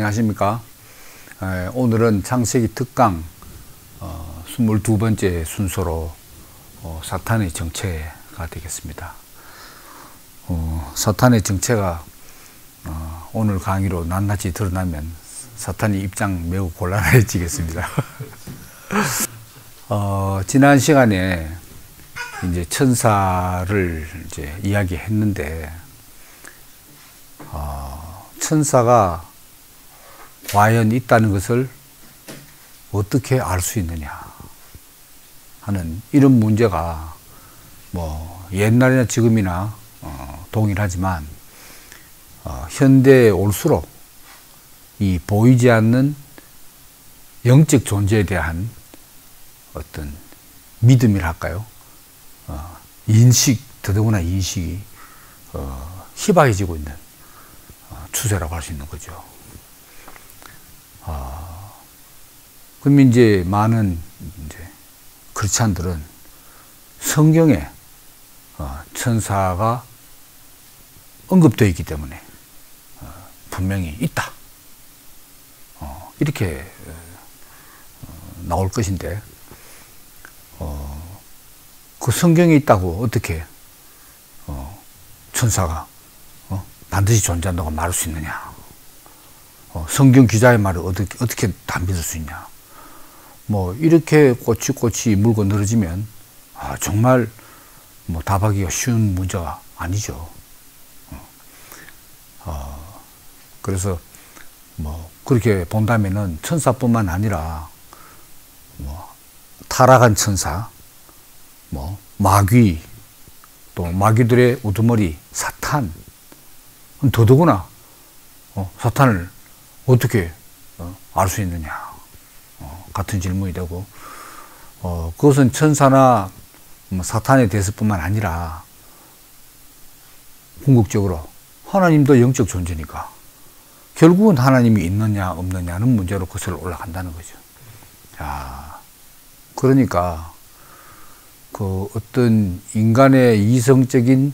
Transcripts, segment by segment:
안녕하십니까. 오늘은 창세기 특강 22번째 순서로 사탄의 정체가 되겠습니다. 사탄의 정체가 오늘 강의로 낱낱이 드러나면 사탄의 입장 매우 곤란해지겠습니다. 지난 시간에 이제 천사를 이제 이야기했는데, 천사가 과연 있다는 것을 어떻게 알 수 있느냐 하는 이런 문제가 뭐 옛날이나 지금이나 동일하지만 현대에 올수록 이 보이지 않는 영적 존재에 대한 어떤 믿음이랄까요? 인식, 더더구나 인식이 희박해지고 있는 추세라고 할 수 있는 거죠. 그럼 이제 많은 이제 크리스찬들은 성경에 천사가 언급되어 있기 때문에 분명히 있다, 이렇게 나올 것인데, 그 성경에 있다고 어떻게 천사가 반드시 존재한다고 말할 수 있느냐? 성경 기자의 말을 어떻게 다 믿을 수 있냐? 뭐 이렇게 꼬치꼬치 물고 늘어지면 정말 뭐 답하기가 쉬운 문제가 아니죠. 그래서 뭐 그렇게 본다면은 천사뿐만 아니라 뭐 타락한 천사, 뭐 마귀, 또 마귀들의 우두머리 사탄, 더더구나 사탄을 어떻게 알 수 있느냐, 같은 질문이 되고, 그것은 천사나 사탄에 대해서뿐만 아니라 궁극적으로 하나님도 영적 존재니까 결국은 하나님이 있느냐 없느냐는 문제로 거슬러 올라간다는 거죠. 자, 그러니까 그 어떤 인간의 이성적인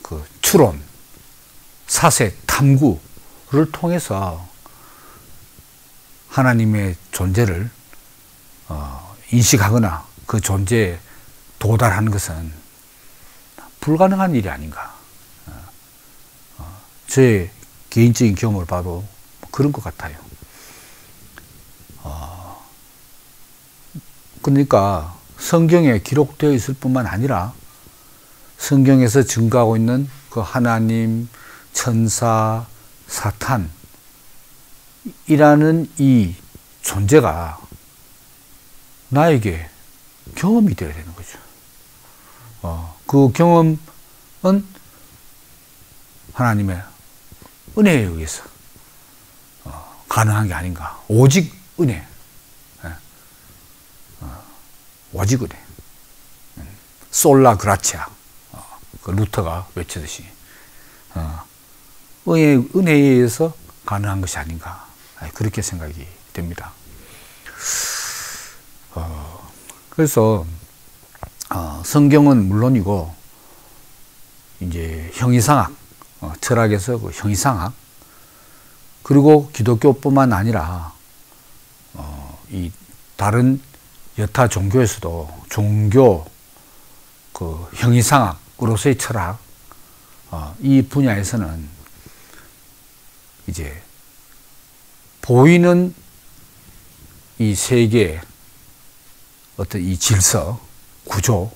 그 추론, 사색, 탐구를 통해서 하나님의 존재를 인식하거나 그 존재에 도달하는 것은 불가능한 일이 아닌가. 제 개인적인 경험을 봐도 그런 것 같아요. 그러니까 성경에 기록되어 있을 뿐만 아니라 성경에서 증거하고 있는 그 하나님, 천사, 사탄 이라는 이 존재가 나에게 경험이 되어야 되는 거죠. 그 경험은 하나님의 은혜에 의해서 가능한 게 아닌가. 오직 은혜. 오직 은혜. 솔라 그라치아. 그 루터가 외치듯이 은혜에 의해서 가능한 것이 아닌가, 그렇게 생각이 됩니다. 그래서 성경은 물론이고 이제 형이상학, 철학에서 그 형이상학, 그리고 기독교뿐만 아니라 이 다른 여타 종교에서도 종교 그 형이상학으로서의 철학, 이 분야에서는 이제 보이는 이 세계의 어떤 이 질서, 구조,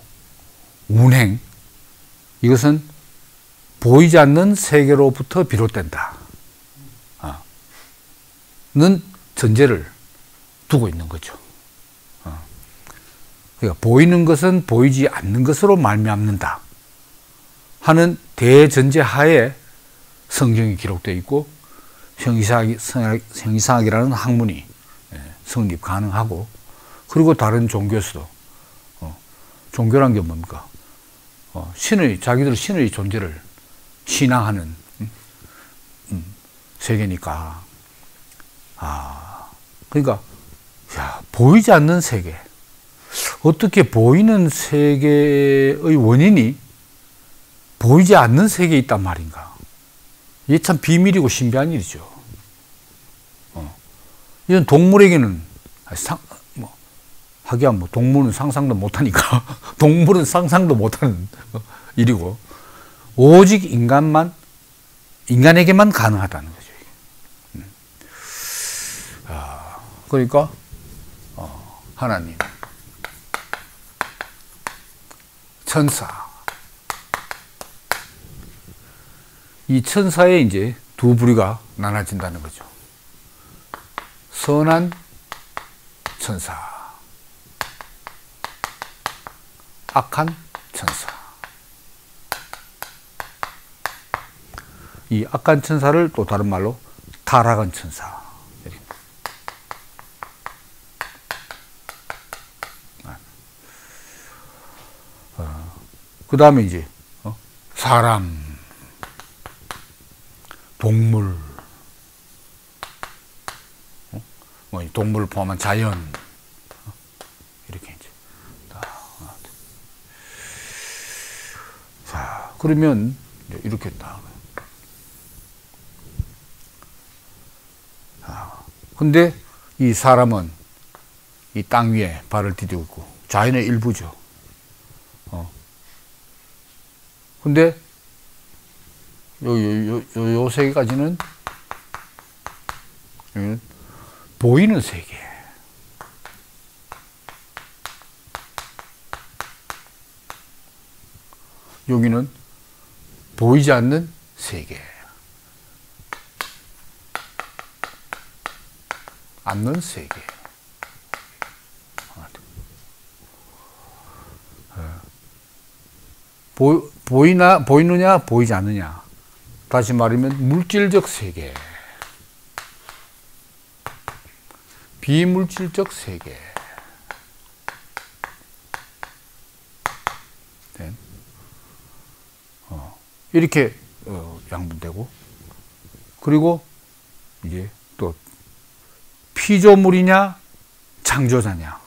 운행, 이것은 보이지 않는 세계로부터 비롯된다 는 전제를 두고 있는 거죠. 그러니까 보이는 것은 보이지 않는 것으로 말미암는다 하는 대전제 하에 성경이 기록되어 있고 형이상학이라는 학문이 성립 가능하고, 그리고 다른 종교에서도 종교란 게 뭡니까? 자기들 신의 존재를 신앙하는 세계니까. 그러니까 보이지 않는 세계, 어떻게 보이는 세계의 원인이 보이지 않는 세계에 있단 말인가? 이게 참 비밀이고 신비한 일이죠. 이런 동물에게는 하기야 뭐 동물은 상상도 못하니까 동물은 상상도 못하는 일이고 오직 인간에게만 가능하다는 거죠. 그러니까 하나님, 천사, 이 천사에 이제 두 부류가 나눠진다는 거죠. 선한 천사, 악한 천사. 이 악한 천사를 또 다른 말로 타락한 천사. 그 다음에 이제 사람, 동물, 동물을 포함한 자연, 이렇게 이제. 자, 그러면 이렇게 딱. 근데 이 사람은 이 땅 위에 발을 디디고 있고 자연의 일부죠. 근데 요 세계까지는 보이는 세계. 여기는 보이지 않는 세계. 않는 세계. 보이느냐, 보이지 않느냐. 다시 말하면 물질적 세계, 비물질적 세계. 이렇게 양분되고, 그리고 이제 또 피조물이냐, 창조자냐,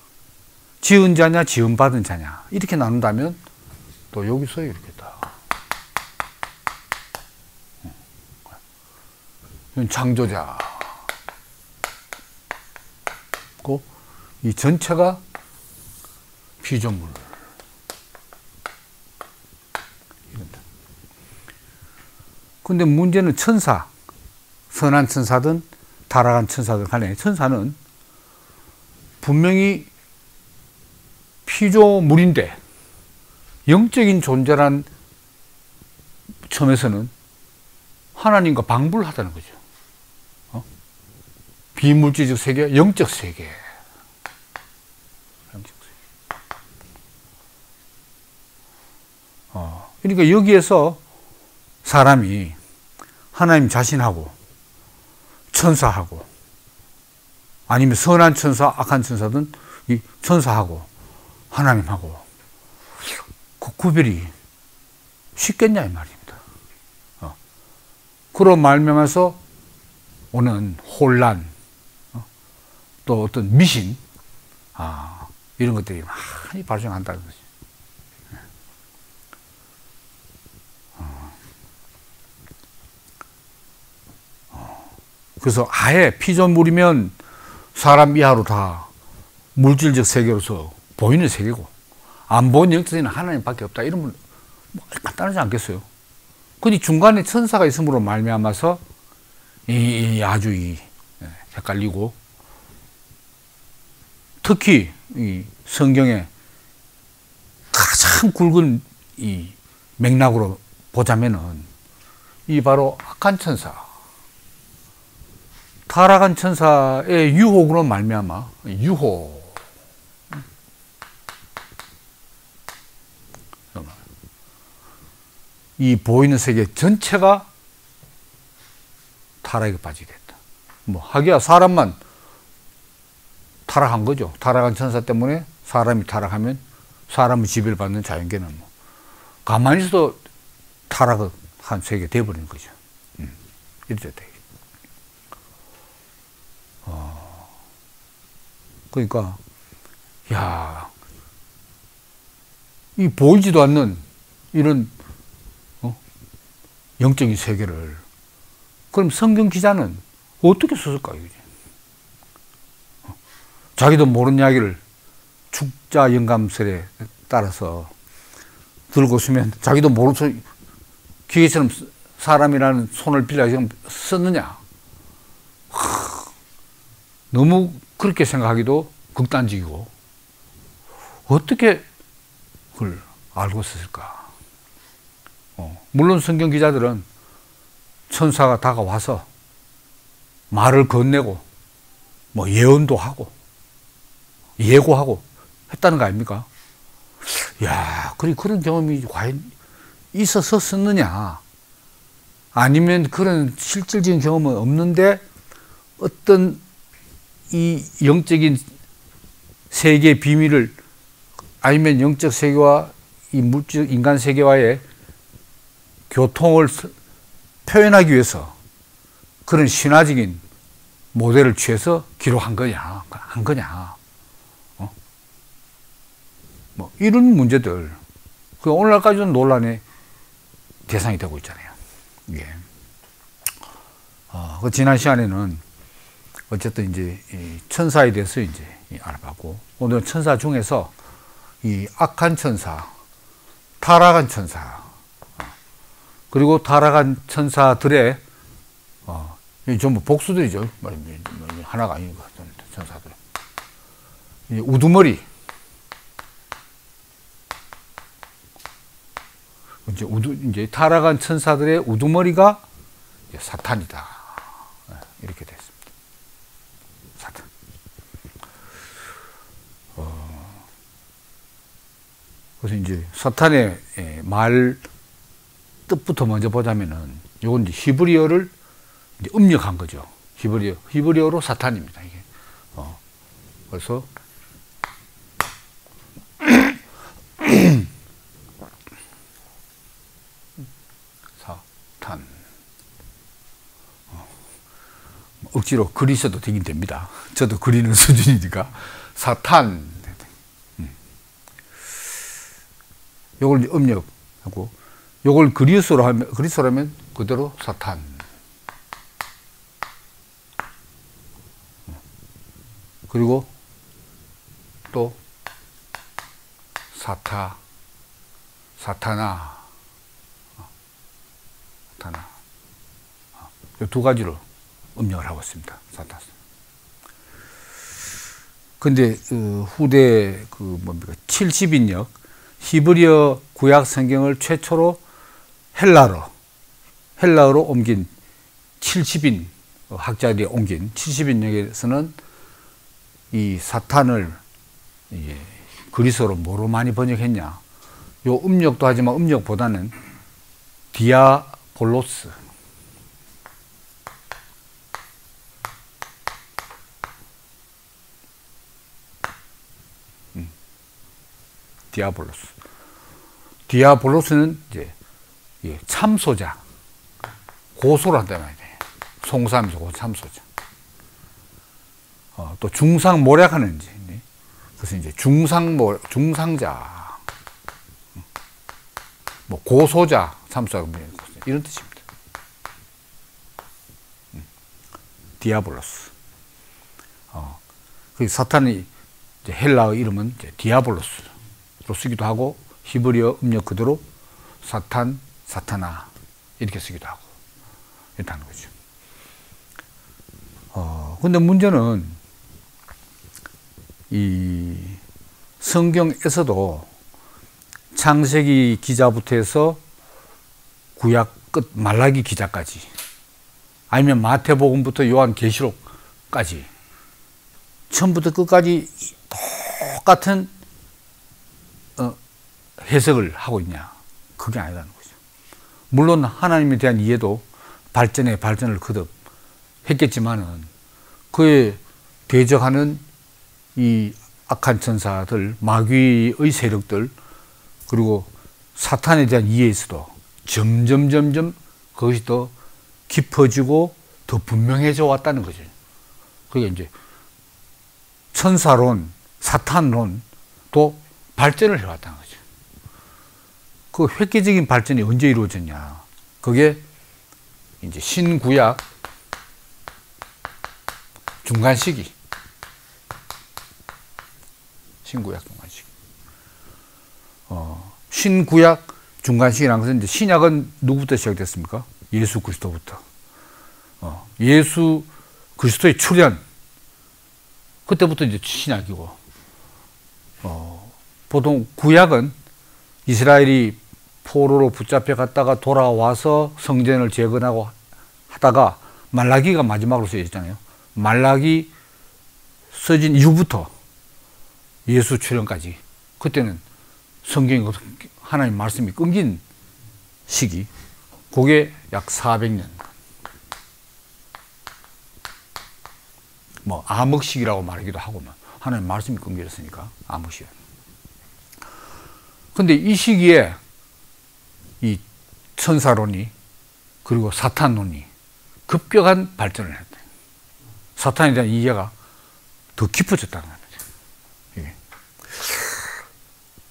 지은 자냐, 지음받은 자냐, 이렇게 나눈다면 또 여기서 이렇게 다 창조자, 이 전체가 피조물. 근데 문제는 천사, 선한 천사든 타락한 천사든 간에 천사는 분명히 피조물인데 영적인 존재란 점에서는 하나님과 방불하다는 거죠. 비물질적 세계, 영적 세계. 그러니까 여기에서 사람이 하나님 자신하고 천사하고 아니면 선한 천사, 악한 천사든 이 천사하고 하나님하고 그 구별이 쉽겠냐 이 말입니다. 그로 말미암아서 오는 혼란, 또 어떤 미신, 이런 것들이 많이 발생한다는 거죠. 그래서 아예 피조물이면 사람 이하로 다 물질적 세계로서 보이는 세계고, 안 보이는 영적 세계는 하나님밖에 없다. 이러면 간단하지 않겠어요? 근데 중간에 천사가 있음으로 말미암아서 아주 헷갈리고, 특히 이 성경에 가장 굵은 이 맥락으로 보자면은 이 바로 악한 천사, 타락한 천사의 유혹으로 말미암아 유혹. 이 보이는 세계 전체가 타락에 빠지게 됐다. 뭐 하기야 사람만 타락한 거죠. 타락한 천사 때문에 사람이 타락하면 사람의 지배를 받는 자연계는 뭐 가만히 있어도 타락한 세계 돼버리는 거죠. 이렇게 돼. 그러니까 이 보이지도 않는 이런 영적인 세계를 그럼 성경 기자는 어떻게 썼을까요? 자기도 모르는 이야기를 축자 영감설에 따라서 들고 쓰면 자기도 모르서 기계처럼 사람이라는 손을 빌려 썼느냐. 너무 그렇게 생각하기도 극단적이고 어떻게 그걸 알고 썼을까. 물론 성경 기자들은 천사가 다가와서 말을 건네고 뭐 예언도 하고 예고하고 했다는 거 아닙니까? 야, 그런 경험이 과연 있어서 썼느냐? 아니면 그런 실질적인 경험은 없는데 어떤 이 영적인 세계의 비밀을 아니면 영적 세계와 이 물질 인간 세계와의 교통을 표현하기 위해서 그런 신화적인 모델을 취해서 기록한 거냐, 한 거냐. 뭐 이런 문제들, 그 오늘날까지도 논란의 대상이 되고 있잖아요. 예. 그 지난 시간에는 어쨌든 이제 이 천사에 대해서 이제 알아봤고, 오늘은 천사 중에서 이 악한 천사, 타락한 천사, 그리고 타락한 천사들의 전부 복수들이죠. 하나가 아닌 것 같은 천사들. 우두머리. 이제 타락한 천사들의 우두머리가 사탄이다. 이렇게 됐습니다. 사탄. 그래서 이제 사탄의 말 뜻부터 먼저 보자면은, 요건 이제 히브리어를 이제 음력한 거죠. 히브리어로 사탄입니다. 이게. 그래서 사탄. 억지로 그리셔도 되긴 됩니다. 저도 그리는 수준이니까. 사탄. 요걸 음력하고, 요걸 그리스어로 하면 그대로 사탄. 그리고 또 사타나. 이 두 가지로 음력을 하고 있습니다. 사탄. 근데 후대 70인역 히브리어 구약 성경을 최초로 헬라어로 옮긴 70인 학자들이 옮긴 70인역에서는 이 사탄을 그리스어로 뭐로 많이 번역했냐? 요 음력도 하지만 음력보다는 디아볼로스. 디아볼로스는 이제 참소자, 고소를 한다는 말이에요. 송사하면서 참소자. 또 중상모략하는 지. 그래서 이제 중상자, 뭐 고소자, 참소자 이런 뜻입니다. 디아볼로스. 그 사탄이 이제 헬라어 이름은 이제 디아볼로스로 쓰기도 하고, 히브리어 음력 그대로 사탄, 사타나 이렇게 쓰기도 하고 이렇다는 거죠. 근데 문제는 이 성경에서도 창세기 기자부터 해서 구약 끝 말라기 기자까지, 아니면 마태복음부터 요한계시록까지 처음부터 끝까지 똑같은 해석을 하고 있냐? 그게 아니라는 거죠. 물론 하나님에 대한 이해도 발전을 거듭 했겠지만은, 그에 대적하는 이 악한 천사들, 마귀의 세력들, 그리고 사탄에 대한 이해에서도 점점 그것이 더 깊어지고 더 분명해져 왔다는 거죠. 그게 이제 천사론, 사탄론도 발전을 해왔다는 거죠. 그 획기적인 발전이 언제 이루어졌냐? 그게 이제 신구약 중간 시기, 신구약 중간시기. 신구약 중간시기라는 것은 이제 신약은 누구부터 시작됐습니까? 예수 그리스도부터. 예수 그리스도의 출현. 그때부터 이제 신약이고, 보통 구약은 이스라엘이 포로로 붙잡혀 갔다가 돌아와서 성전을 재건하고 하다가 말라기가 마지막으로 쓰여졌잖아요. 말라기 써진 이후부터 예수 출현까지, 그때는 성경이 하나님 말씀이 끊긴 시기, 그게 약 400년. 뭐 암흑시기라고 말하기도 하고, 하나님 말씀이 끊겨졌으니까 암흑시기. 근데 이 시기에 이 천사론이 그리고 사탄론이 급격한 발전을 했다. 사탄에 대한 이해가 더 깊어졌다는 거죠. 예.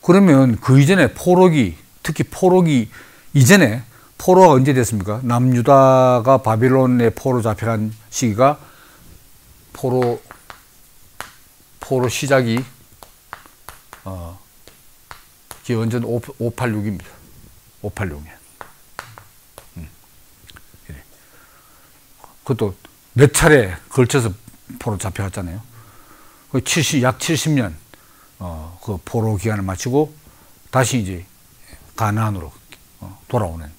그러면 그 이전에 포로기, 특히 포로기 이전에 포로가 언제 됐습니까? 남유다가 바빌론에 포로 잡혀간 시기가 포로 시작이 기원전 586입니다. 586년. 그것도 몇 차례 걸쳐서 포로 잡혀갔잖아요. 약 70년 그 포로 기간을 마치고 다시 이제 가나안으로 돌아오는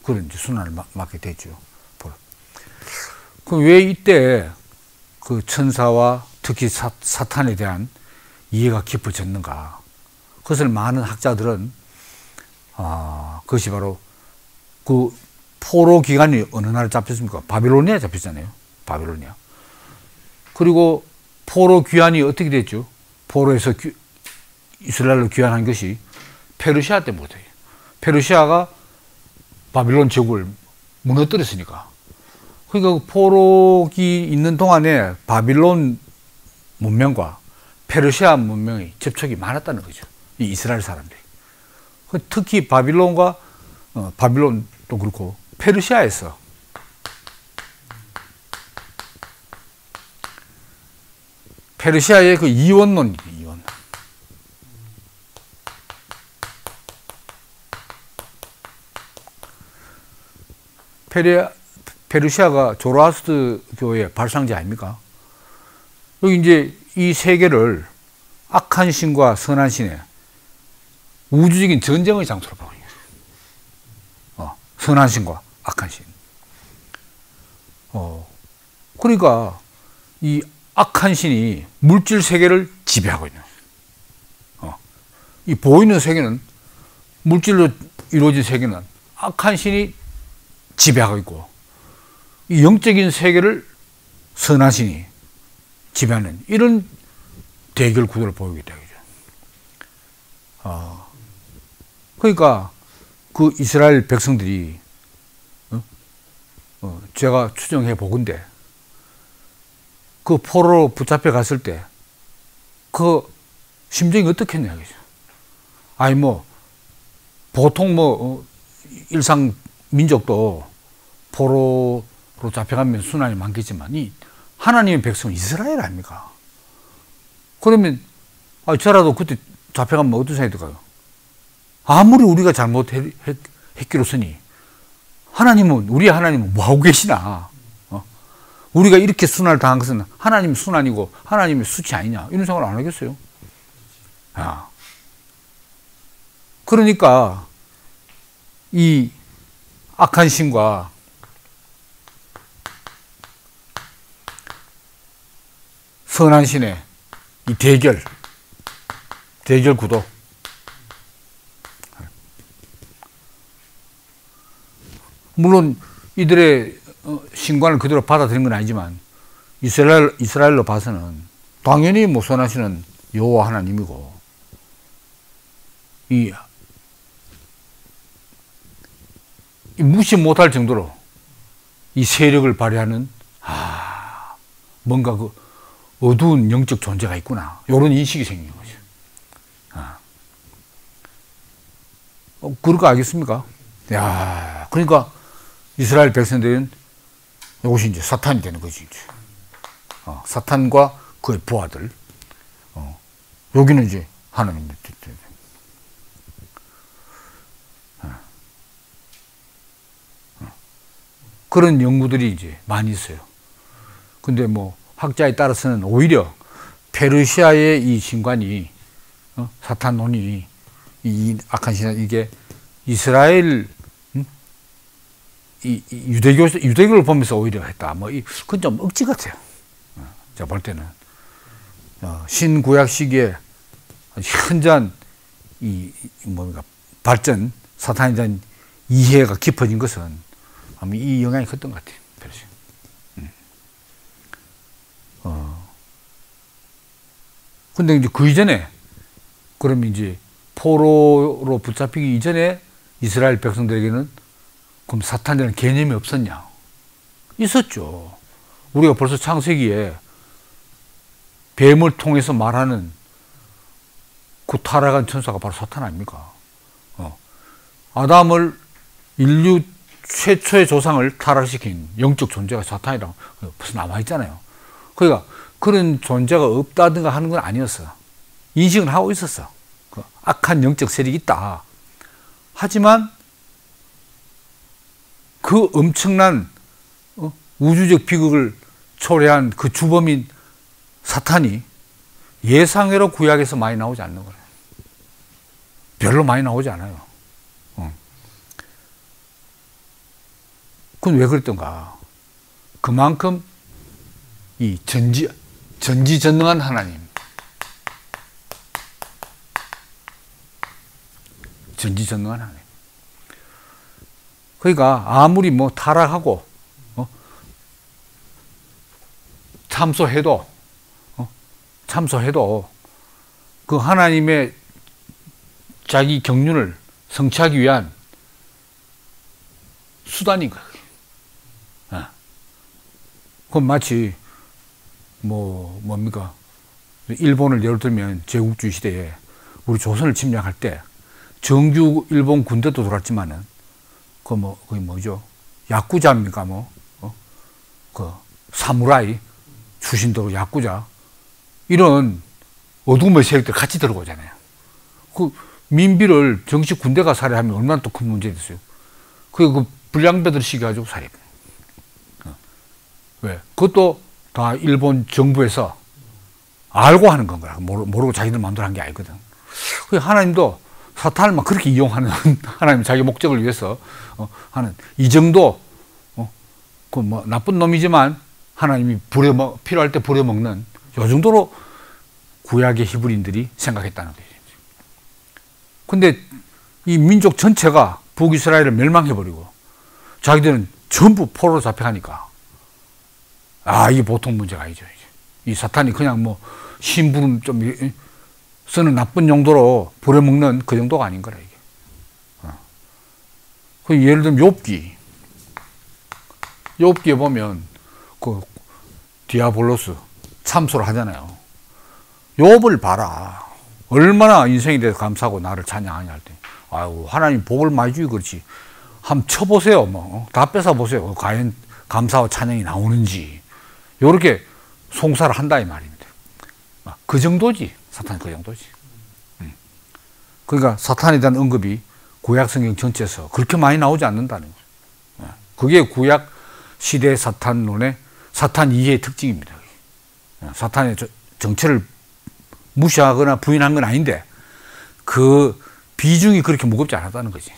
그런 이제 순환을 맞게 됐죠. 그럼 왜 이때 그 천사와 특히 사탄에 대한 이해가 깊어졌는가? 그것을 많은 학자들은 그것이 바로 그 포로 기간이 어느 나라에 잡혔습니까? 바빌로니아에 잡혔잖아요. 바빌로니아. 그리고 포로 귀환이 어떻게 됐죠? 포로에서 이스라엘로 귀환한 것이 페르시아 때부터예요. 페르시아가 바빌론 제국을 무너뜨렸으니까. 그러니까 포로기 있는 동안에 바빌론 문명과 페르시아 문명의 접촉이 많았다는 거죠. 이 이스라엘 사람들이. 특히 바빌론과 바빌론도 그렇고 페르시아에서 페르시아의 그 이원론이에요. 이원론. 페르시아가 조로아스트 교의 발상지 아닙니까? 여기 이제 이 세계를 악한 신과 선한 신의 우주적인 전쟁의 장소로 바꾼 거예요. 선한 신과 악한 신. 그러니까 이 악한 신이 물질 세계를 지배하고 있는 거예요. 이 보이는 세계는, 물질로 이루어진 세계는 악한 신이 지배하고 있고, 이 영적인 세계를 선한 신이 지배하는 이런 대결 구도를 보이고 있다. 그러니까 그 이스라엘 백성들이 제가 추정해 보건대 그 포로로 붙잡혀 갔을 때 그 심정이 어떻겠냐. 아니 뭐 보통 뭐 일상 민족도 포로로 잡혀가면 순환이 많겠지만 이 하나님의 백성은 이스라엘 아닙니까? 그러면 저라도 그때 잡혀가면 어떤 생각이 들까요? 아무리 우리가 잘못했기로서니 하나님은, 우리 하나님은 뭐하고 계시나? 우리가 이렇게 순환을 당한 것은 하나님의 순환이고 하나님의 수치 아니냐? 이런 생각을 안 하겠어요? 그러니까 이 악한 신과 선한 신의 이 대결 구도. 물론 이들의 신관을 그대로 받아들인 건 아니지만 이스라엘로 봐서는 당연히 뭐 선한 신은 여호와 하나님이고, 이 무시 못할 정도로 이 세력을 발휘하는 뭔가 그 어두운 영적 존재가 있구나, 이런 인식이 생긴 거죠. 그럴 거 알겠습니까? 야, 그러니까 이스라엘 백성들은 이것이 이제 사탄이 되는 거지. 이제. 사탄과 그의 부하들. 여기는 이제 하나님. 그런 연구들이 이제 많이 있어요. 근데 뭐 학자에 따라서는 오히려 페르시아의 이 신관이 사탄론이 이 악한 신앙 이게 이스라엘 이 유대교를 보면서 오히려 했다. 뭐 그건 좀 억지 같아요. 제가 볼 때는 신구약 시기에 현저한 이 뭡니까 발전 사탄에 대한 이해가 깊어진 것은 아마 이 영향이 컸던 것 같아요. 근데 이제 그 이전에 그럼 이제 포로로 붙잡히기 이전에 이스라엘 백성들에게는 그럼 사탄이라는 개념이 없었냐? 있었죠. 우리가 벌써 창세기에 뱀을 통해서 말하는 그 타락한 천사가 바로 사탄 아닙니까? 아담을 인류 최초의 조상을 타락시킨 영적 존재가 사탄이라고 벌써 남아있잖아요. 그러니까 그런 존재가 없다든가 하는 건 아니었어. 인식은 하고 있었어. 그 악한 영적 세력이 있다. 하지만 그 엄청난 우주적 비극을 초래한 그 주범인 사탄이 예상외로 구약에서 많이 나오지 않는 거예요. 별로 많이 나오지 않아요. 그건 왜 그랬던가? 그만큼 이 전지전능한 하나님, 전지전능한 하나님. 그러니까 아무리 뭐 타락하고 참소해도 그 하나님의 자기 경륜을 성취하기 위한 수단인 거예요. 그건 마치 뭡니까? 일본을 예를 들면 제국주의 시대에 우리 조선을 침략할 때 정규 일본 군대도 들어왔지만은 그게 뭐죠? 야쿠자입니까? 그 사무라이 출신도 야쿠자 이런 어둠의 세력들 같이 들어오잖아요. 그 민비를 정식 군대가 살해하면 얼마나 또 큰 문제 됐어요. 그 불량배들 시켜가지고 살해. 왜? 그것도 다 일본 정부에서 알고 하는 건 거야. 모르고 자기들 마음대로 한 게 아니거든. 하나님도 사탄을 막 그렇게 이용하는 하나님 자기 목적을 위해서 하는 이 정도 그 뭐 나쁜 놈이지만 하나님이 필요할 때 부려먹는 이 정도로 구약의 히브리인들이 생각했다는 거예요. 근데 이 민족 전체가 북이스라엘을 멸망해버리고 자기들은 전부 포로로 잡혀가니까 이게 보통 문제가 아니죠. 이 사탄이 그냥 뭐 심부름 좀 쓰는 나쁜 용도로 부려먹는 그 정도가 아닌 거라, 이게. 예를 들면 욥기에 보면 그 디아볼로스 참소를 하잖아요. 욥을 봐라. 얼마나 인생에 대해서 감사하고 나를 찬양하냐 할 때, 아유, 하나님 복을 많이 주기 그렇지. 한번 쳐보세요. 다 뺏어보세요. 과연 감사와 찬양이 나오는지. 요렇게 송사를 한다, 이 말입니다. 그 정도지. 사탄이 그 정도지. 그러니까 사탄에 대한 언급이 구약 성경 전체에서 그렇게 많이 나오지 않는다는 거죠. 그게 구약 시대 사탄론의 사탄 이해의 특징입니다. 사탄의 정체를 무시하거나 부인한 건 아닌데 그 비중이 그렇게 무겁지 않았다는 거지.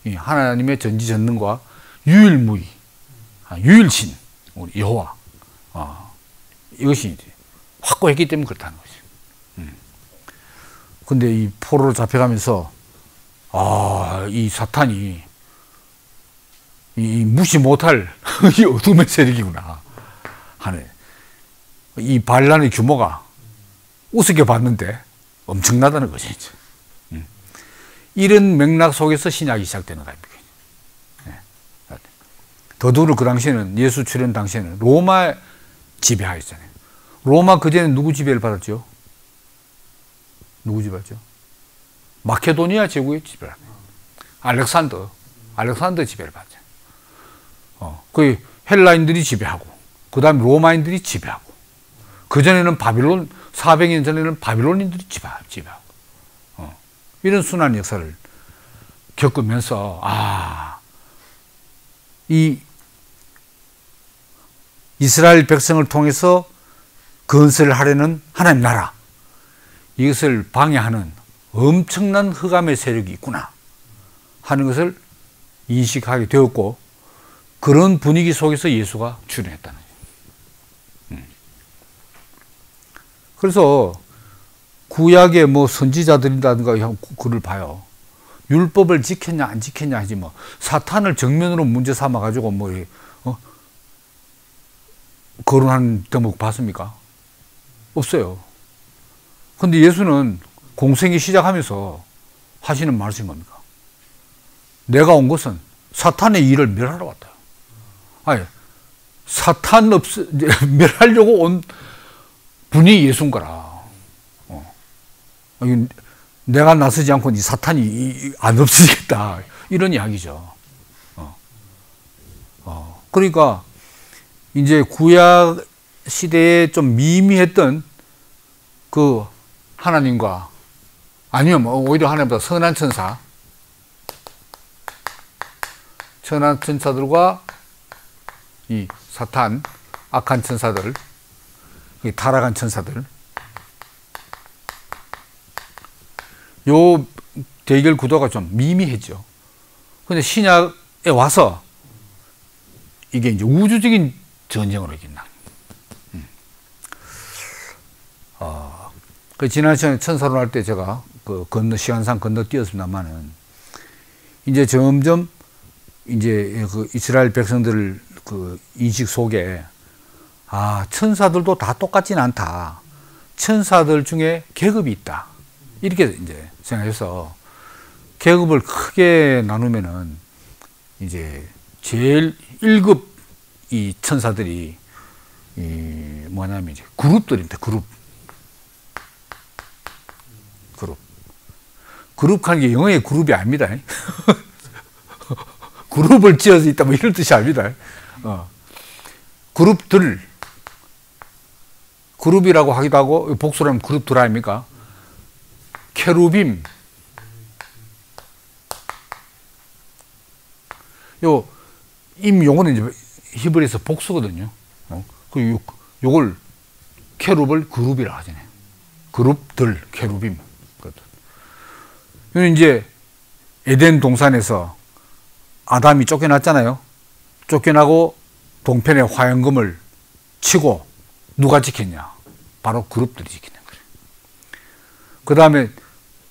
하나님의 전지전능과 유일무이, 유일신, 우리 여호와, 이것이 이제 확고했기 때문에 그렇다는 거지. 근데 이 포로로 잡혀가면서 이 사탄이 이 무시 못할 이 어둠의 세력이구나 하는 이 반란의 규모가 우습게 봤는데 엄청나다는 거죠. 이제. 이런 맥락 속에서 신약이 시작되는 겁니다. 더더욱 그 당시에는 예수 출현 당시에는 로마 지배하였잖아요. 로마 그전에 누구 지배를 받았죠? 누구 지배했죠? 마케도니아 제국의 지배를 받았죠. 알렉산더 지배를 받았죠. 그 헬라인들이 지배하고 그 다음에 로마인들이 지배하고 그전에는 바빌론, 400년 전에는 바빌론인들이 지배하고, 이런 순환 역사를 겪으면서, 이 이스라엘 백성을 통해서 건설을 하려는 하나님 나라, 이것을 방해하는 엄청난 흑암의 세력이 있구나 하는 것을 인식하게 되었고, 그런 분위기 속에서 예수가 출현했다는 거예요. 그래서 구약의 뭐 선지자들이라든가 그를 봐요. 율법을 지켰냐 안 지켰냐 하지 뭐 사탄을 정면으로 문제 삼아 가지고 뭐 거론한 대목 봤습니까? 없어요. 근데 예수는 공생이 시작하면서 하시는 말씀이 뭡니까? 내가 온 것은 사탄의 일을 멸하러 왔다. 아니, 사탄 멸하려고 온 분이 예수인 거라. 내가 나서지 않고 이 사탄이 안 없어지겠다. 이런 이야기죠. 그러니까 이제 구약 시대에 좀 미미했던 그 하나님과, 아니면 뭐 오히려 하나님보다 선한 천사들과 이 사탄, 악한 천사들, 타락한 천사들, 요 대결 구도가 좀 미미했죠. 근데 신약에 와서 이게 이제 우주적인 전쟁으로 이긴다. 그 지난 시간에 천사론 할 때 제가 그 시간상 건너뛰었습니다만은, 이제 점점 이제 그 이스라엘 백성들 그 인식 속에, 천사들도 다 똑같진 않다. 천사들 중에 계급이 있다. 이렇게 이제 생각해서 계급을 크게 나누면은 이제 제일 1급 이 천사들이 뭐냐면 이제 그룹들입니다. 그룹 하는 게 영어의 그룹이 아닙니다. 그룹을 지어서 있다 뭐 이런 뜻이 아닙니다. 그룹이라고 하기도 하고, 복수로 하면 그룹들 아닙니까? 케루빔. 용어는 이제 히브리에서 복수거든요. 그리고 요걸 케룹을 그룹이라 하잖아요. 그룹들, 케루빔. 이건 이제 에덴 동산에서 아담이 쫓겨났잖아요. 쫓겨나고 동편에 화영금을 치고 누가 지켰냐? 바로 그룹들이 지키는 거예요. 그 다음에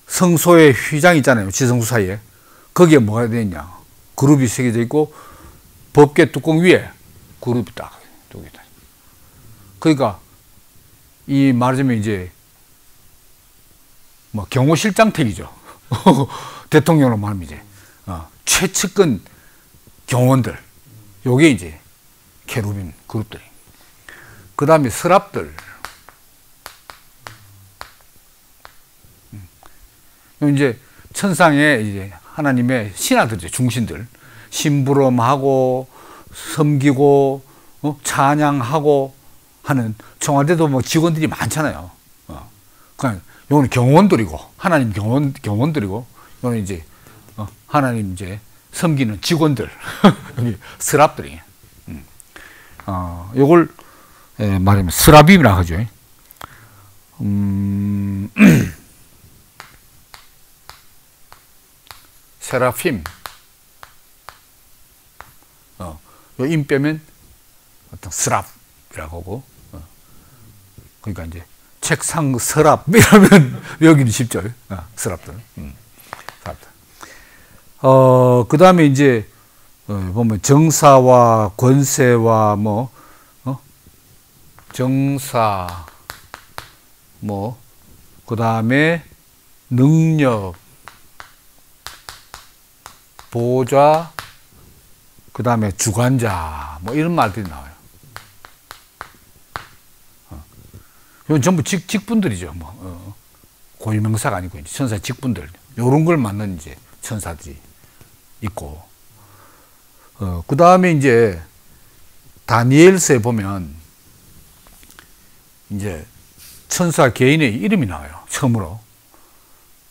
성소의 휘장 있잖아요. 지성소 사이에. 거기에 뭐가 되어 있냐? 그룹이 새겨져 있고, 법궤 뚜껑 위에 그룹이 딱 있다. 그러니까 이 말하자면 이제 뭐 경호실장택이죠. 대통령으로 말하면 이제 최측근 경호원들, 요게 이제 케루빔 그룹들이. 그 다음에 서랍들. 이제 천상에 이제 하나님의 신하들이죠. 중신들. 심부름하고 섬기고 찬양하고 하는, 청와대도 뭐 직원들이 많잖아요. 그냥 요거는 경호원들이고, 하나님 경호원들이고, 요거는 이제 하나님 이제 섬기는 직원들, 여기 스랍들이에요. 요걸 말하면 스라빔이라 하죠. 세라핌. 요 임 빼면 어떤 스랍이라고 하고, 그러니까 이제 책상 서랍 이러면 여기는 쉽죠. 서랍들. 서랍들. 그 다음에 이제 보면 정사와 권세와 뭐 정사 뭐 그 다음에 능력, 보좌, 그 다음에 주관자 뭐 이런 말들이 나와요. 이건 전부 직분들이죠. 고유명사가 아니고 이제 천사 직분들, 요런 걸 맡는 이제 천사들이 있고, 그 다음에 이제 다니엘서에 보면 이제 천사 개인의 이름이 나와요. 처음으로.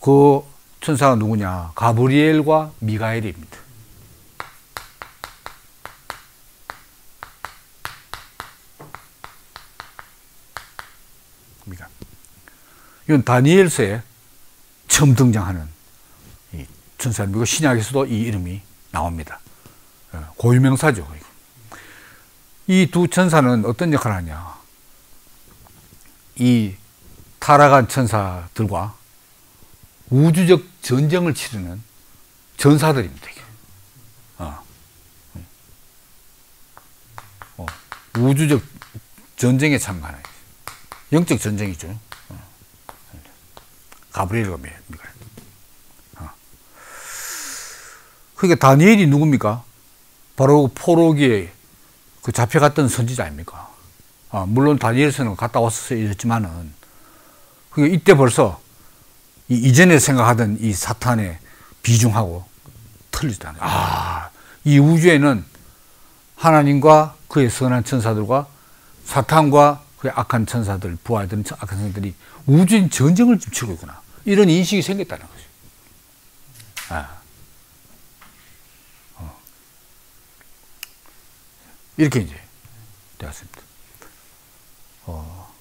그 천사가 누구냐? 가브리엘과 미가엘입니다. 이건 다니엘서에 처음 등장하는 이 천사이고 신약에서도 이 이름이 나옵니다. 고유명사죠. 이 두 천사는 어떤 역할을 하냐? 이 타락한 천사들과 우주적 전쟁을 치르는 전사들입니다. 우주적 전쟁에 참가하는 영적 전쟁이죠. 가브리엘과 미가엘. 그러니까 다니엘이 누굽니까? 바로 포로기에 그 잡혀갔던 선지자 아닙니까? 물론 다니엘서는 갔다 왔어서 이랬지만은, 그러니까 이때 벌써 이전에 생각하던 이 사탄의 비중하고 틀리다는 거예요. 이 우주에는 하나님과 그의 선한 천사들과 사탄과 그의 악한 천사들, 부하들은 악한 천사들이 우주인 전쟁을 지금 치르고 있구나. 이런 인식이 생겼다는 거죠. 이렇게 이제 되었습니다.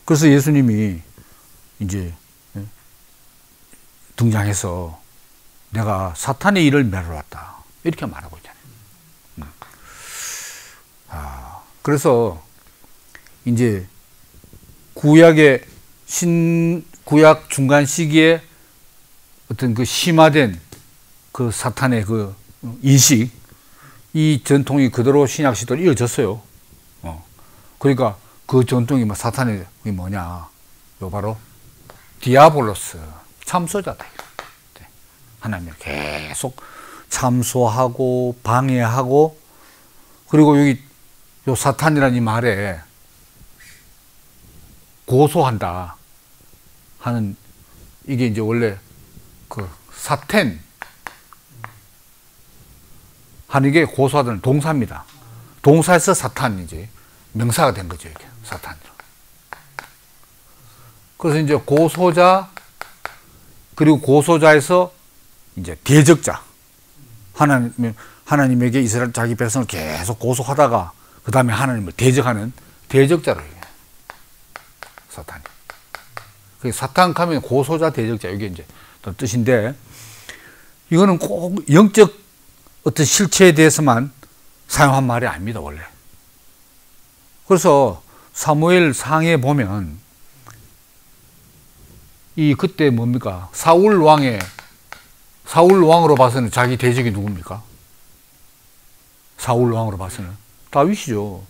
그래서 예수님이 이제 등장해서 내가 사탄의 일을 멸하러 왔다. 이렇게 말하고 있잖아요. 그래서 이제 구약 중간 시기에 어떤 그 심화된 그 사탄의 그 인식, 이 전통이 그대로 신약 시대로 이어졌어요. 그러니까 그 전통이 사탄의 뭐냐? 요 바로 디아볼로스, 참소자다. 하나님을 계속 참소하고 방해하고, 그리고 여기 요 사탄이라는 이 말에 고소한다 하는, 이게 이제 원래 그 사텐 하는 게 고소하다는 동사입니다. 동사에서 사탄이 이제 명사가 된 거죠, 이게 사탄이로. 그래서 이제 고소자, 그리고 고소자에서 이제 대적자, 하나님에게 이스라엘 자기 백성을 계속 고소하다가 그 다음에 하나님을 대적하는 대적자로 해요, 사탄이. 그 사탄 하면 고소자, 대적자, 이게 이제 뜻인데, 이거는 꼭 영적 어떤 실체에 대해서만 사용한 말이 아닙니다, 원래. 그래서 사무엘 상에 보면 그때 뭡니까? 사울 왕으로 봐서는 자기 대적이 누굽니까? 사울 왕으로 봐서는 다윗이죠.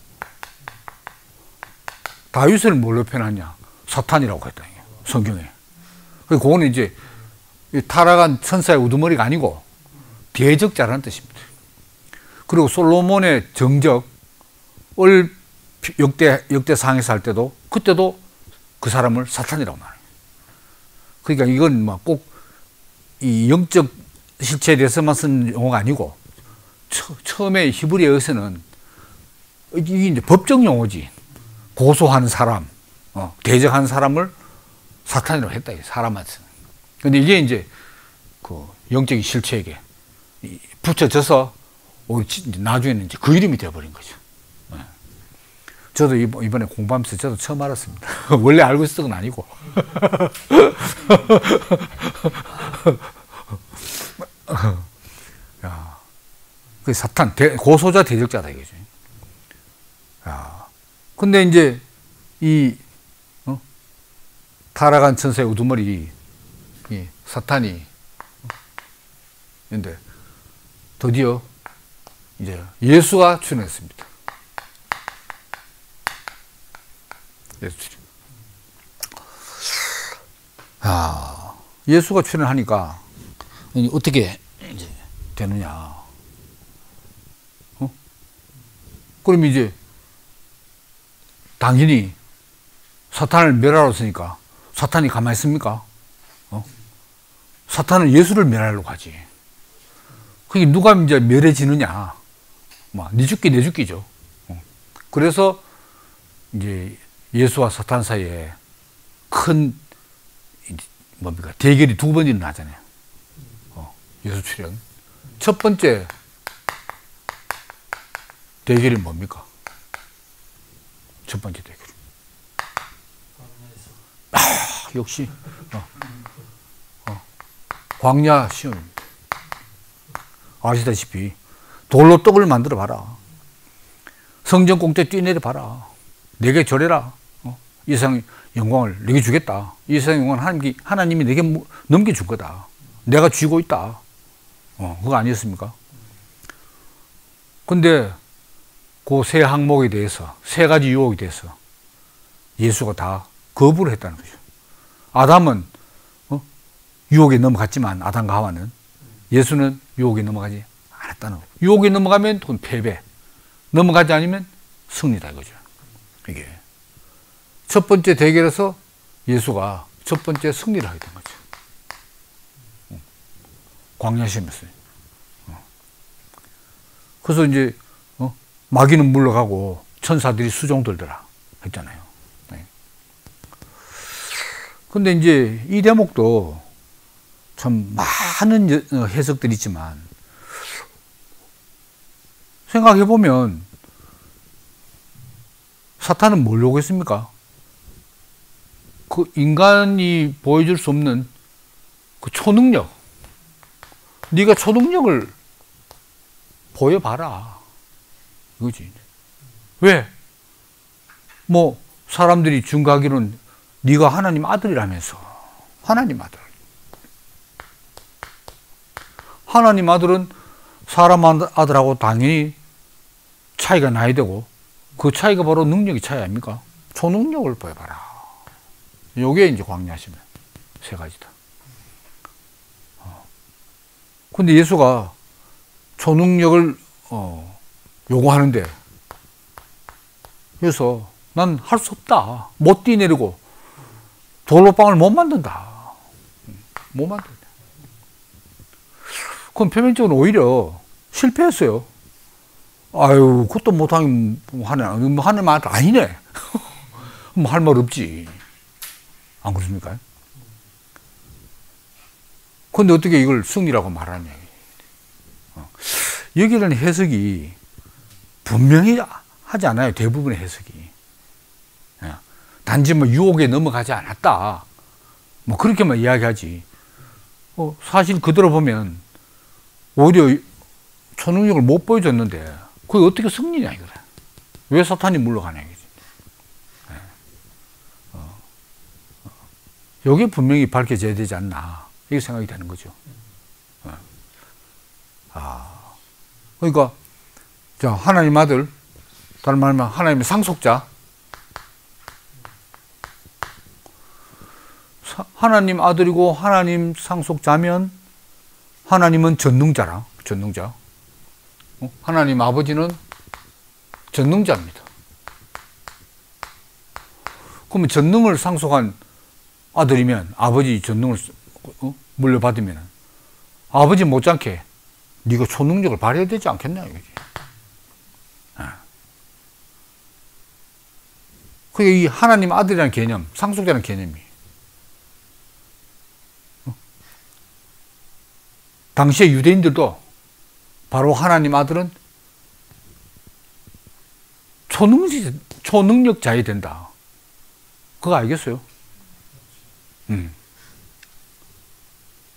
다윗을 뭘로 표현하냐? 사탄이라고 했다, 성경에. 그거는 이제 타락한 천사의 우두머리가 아니고 대적자라는 뜻입니다. 그리고 솔로몬의 정적을 역대상에서 할 때도, 그때도 그 사람을 사탄이라고 말해요. 그러니까 이건 꼭 이 영적 실체에 대해서만 쓴 용어가 아니고, 처음에 히브리어에서는 이게 이제 법적 용어지. 고소하는 사람, 대적하는 사람을 사탄이라고 했다, 사람한테. 근데 이게 이제 그 영적인 실체에게 붙여져서 나중에는 이제 그 이름이 되어버린 거죠. 저도 이번에 공부하면서 저도 처음 알았습니다. 원래 알고 있었던 건 아니고. 야, 그 사탄, 고소자, 대적자다, 이거죠. 야, 근데 이제 타락한 천사의 우두머리, 사탄이, 근데 드디어 이제 예수가 출연했습니다. 예수가 출연하니까 어떻게 이제 되느냐? 그럼 이제 당연히 사탄을 멸하러 왔으니까 사탄이 가만히 있습니까? 사탄은 예수를 멸하려고 하지. 그게 누가 이제 멸해지느냐? 네 죽기 내 죽기죠. 그래서 이제 예수와 사탄 사이에 큰 뭡니까? 대결이 두 번 일어나잖아요. 예수 출현. 첫 번째 대결이 뭡니까? 첫 번째 대결. 역시 광야 시험입니다. 아시다시피 돌로 떡을 만들어 봐라. 성전 공대 뛰내려 봐라. 내게 절해라. 이 세상 영광을 내게 주겠다. 이 세상 영광을 하나님이 내게 넘겨줄 거다. 내가 쥐고 있다. 그거 아니었습니까? 근데 그 세 항목에 대해서, 세 가지 유혹에 대해서 예수가 다 거부를 했다는 거죠. 아담은 유혹에 넘어갔지만, 아담과 하와는, 예수는 유혹에 넘어가지 않았다는 거예요. 유혹에 넘어가면 그건 패배, 넘어가지 않으면 승리다 이거죠. 이게 첫 번째 대결에서 예수가 첫 번째 승리를 하게 된 거죠. 광야 시험이었어요. 그래서 이제 마귀는 물러가고 천사들이 수종들더라 했잖아요. 근데 이제 이 대목도 참 많은 해석들이 있지만, 생각해 보면 사탄은 뭘 요구했습니까? 그 인간이 보여줄 수 없는 그 초능력, 네가 초능력을 보여봐라 이거지. 왜? 뭐 사람들이 증거하기로는 네가 하나님 아들이라면서. 하나님 아들. 하나님 아들은 사람 아들하고 당연히 차이가 나야 되고, 그 차이가 바로 능력의 차이 아닙니까? 초능력을 보여봐라. 요게 이제 광야시면 세 가지다. 근데 예수가 초능력을 요구하는데, 그래서 난 할 수 없다. 못 뛰내리고 돌로 빵을 못 만든다. 못 만든다. 그럼 표면적으로 오히려 실패했어요. 아유, 그것도 못하긴 하나님 아들 아니네. 뭐 할 말 없지. 안 그렇습니까? 근데 어떻게 이걸 승리라고 말하냐. 여기는 해석이 분명히 하지 않아요. 대부분의 해석이. 단지 뭐 유혹에 넘어가지 않았다, 뭐 그렇게만 이야기하지. 사실 그대로 보면 오히려 초능력을 못 보여줬는데 그게 어떻게 승리냐 이거래. 왜 사탄이 물러가냐 이거지. 여기 분명히 밝혀져야 되지 않나 이게 생각이 되는 거죠. 그러니까 자, 하나님 아들, 다른 말하면 하나님의 상속자, 하나님 아들이고 하나님 상속자면 하나님은 전능자라, 전능자. 하나님 아버지는 전능자입니다. 그러면 전능을 상속한 아들이면, 아버지 전능을 물려받으면 아버지 못지않게 네가 초능력을 발휘해야 되지 않겠냐 이거지. 그게 이 하나님 아들이라는 개념, 상속자라는 개념이 당시에 유대인들도 바로 하나님 아들은 초능력자야 된다. 그거 알겠어요?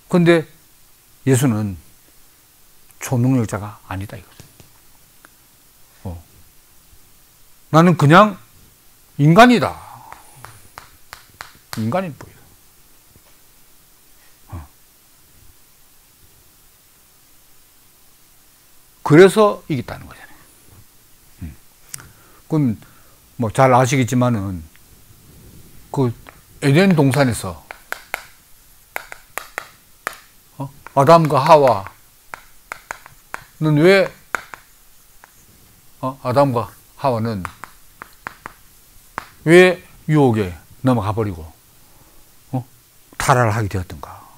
근데 예수는 초능력자가 아니다 이거죠. 나는 그냥 인간이다. 인간인 뿐이다. 그래서 이겼다는 거잖아요. 그럼 뭐 잘 아시겠지만은 그 에덴 동산에서 아담과 하와는 왜 아담과 하와는 왜 유혹에 넘어가 버리고 타락을 하게 되었던가?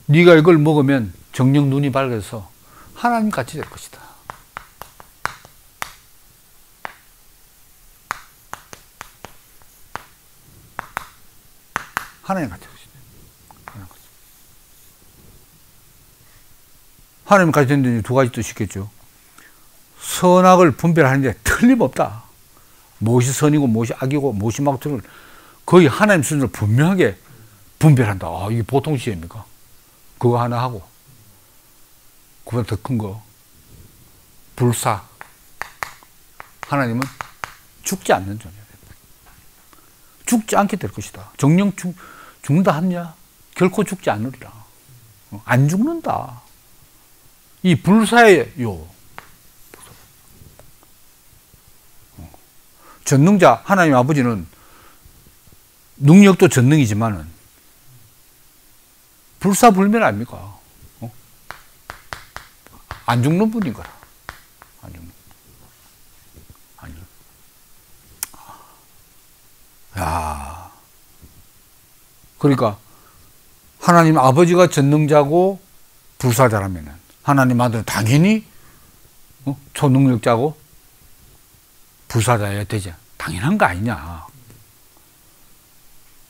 네가 이걸 먹으면 정녕 눈이 밝아서 하나님 같이 될 것이다. 하나님 같은 것이다. 하나님 같이 된다는 두 가지 뜻이 있겠죠. 선악을 분별하는데 틀림없다. 무엇이 선이고 무엇이 악이고 무엇이 막트를 거의 하나님 수준으로 분명하게 분별한다. 아, 이게 보통 시입니까? 그거 하나 하고 그보다 더 큰 거 불사. 하나님은 죽지 않는 존재다. 죽지 않게 될 것이다. 정령 죽는다 하냐? 결코 죽지 않으리라. 안 죽는다. 이 불사예요. 전능자 하나님 아버지는 능력도 전능이지만은 불사불멸 아닙니까? 안 죽는 분인 거라. 안 죽는. 안 죽는. 야. 그러니까 하나님 아버지가 전능자고 불사자라면은 하나님 아들은 당연히 초능력자고 불사자여야 되지. 당연한 거 아니냐.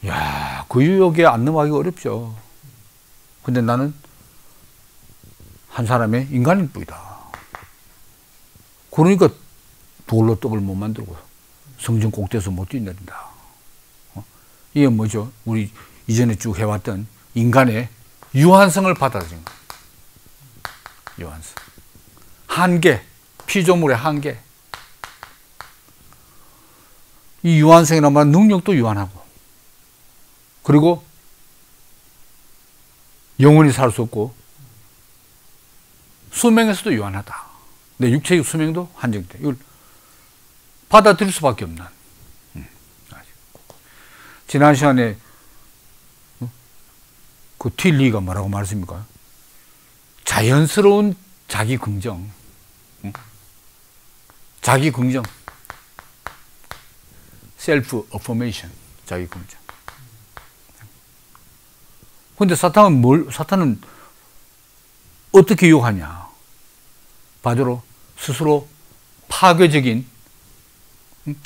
야, 그 유혹에 안 넘어가기 어렵죠. 근데 나는 한 사람의 인간일 뿐이다. 그러니까 돌로 떡을 못 만들고 성전 꼭대에서 못 뛰어내린다. 이게 뭐죠? 우리 이전에 쭉 해왔던 인간의 유한성을 받아들인 거예요. 유한성. 한계, 피조물의 한계. 이 유한성이란 말은 능력도 유한하고, 그리고 영원히 살 수 없고, 수명에서도 유한하다. 내 육체적 수명도 한정돼. 이걸 받아들일 수밖에 없는. 지난 시간에 그 틸리가 뭐라고 말했습니까? 자연스러운 자기 긍정. 자기 긍정. 셀프 어포메이션. 자기 긍정. 근데 사탄은 어떻게 유혹하냐? 바로 스스로 파괴적인,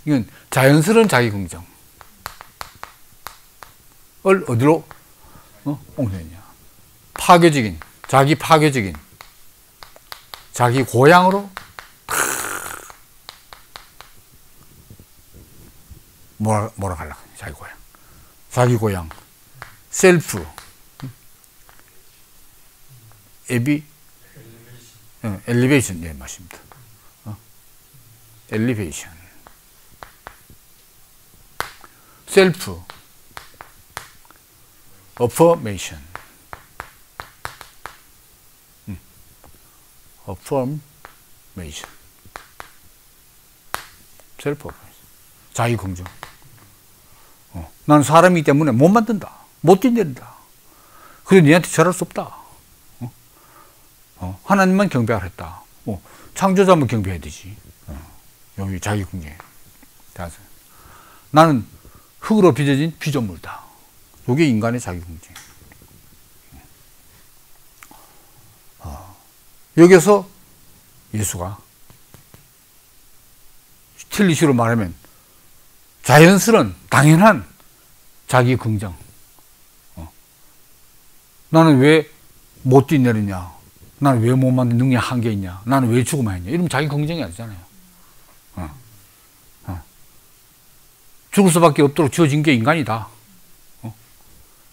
이건 자연스러운 자기 긍정을 어디로 옮겨내냐? 파괴적인, 자기 고향으로 몰아가려고. 자기 고향. 셀프. 엘리베이션. 네, 맞습니다. 엘리베이션. 셀프. 어포메이션. 어포메이션. 셀프 어포메이션. 자기 긍정. 나는 사람이기 때문에 못 만든다. 못 뛰어낸다. 그래도 니한테 절할 수 없다. 하나님만 경배하라 했다. 창조자만 경배해야 되지. 여기 자기 긍정. 나는 흙으로 빚어진 피조물이다. 이게 인간의 자기 긍정. 여기서 예수가 틸리시로 말하면 자연스러운, 당연한 자기 긍정. 나는 왜 못 뛰내리냐? 나는 왜 못 만든 능력 한계 있냐? 나는 왜 죽으면 했냐? 이러면 자기 긍정이 아니잖아요. 죽을 수밖에 없도록 지어진 게 인간이다.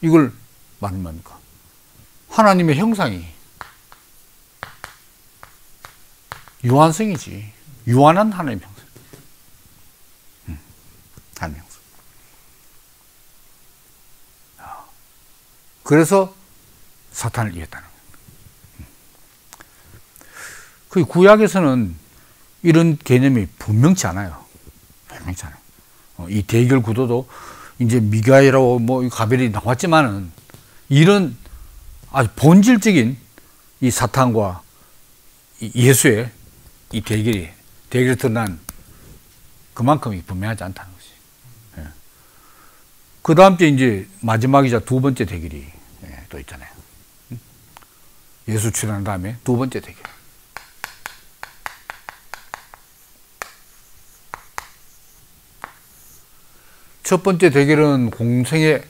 이걸 말하는 겁니까? 하나님의 형상이 유한성이지. 유한한 하나님의 형상. 하나님의 형상. 그래서 사탄을 이겼다는 거예요. 그 구약에서는 이런 개념이 분명치 않아요. 분명치 않아요. 이 대결 구도도 이제 미가엘하고 뭐 가벨이 나왔지만은 이런 아주 본질적인 이 사탄과 예수의 이 대결이 드러난 그만큼이 분명하지 않다는 것이. 그 다음 때 이제 마지막이자 두 번째 대결이 또 있잖아요. 예수 출현한 다음에 두 번째 대결. 첫 번째 대결은 공생의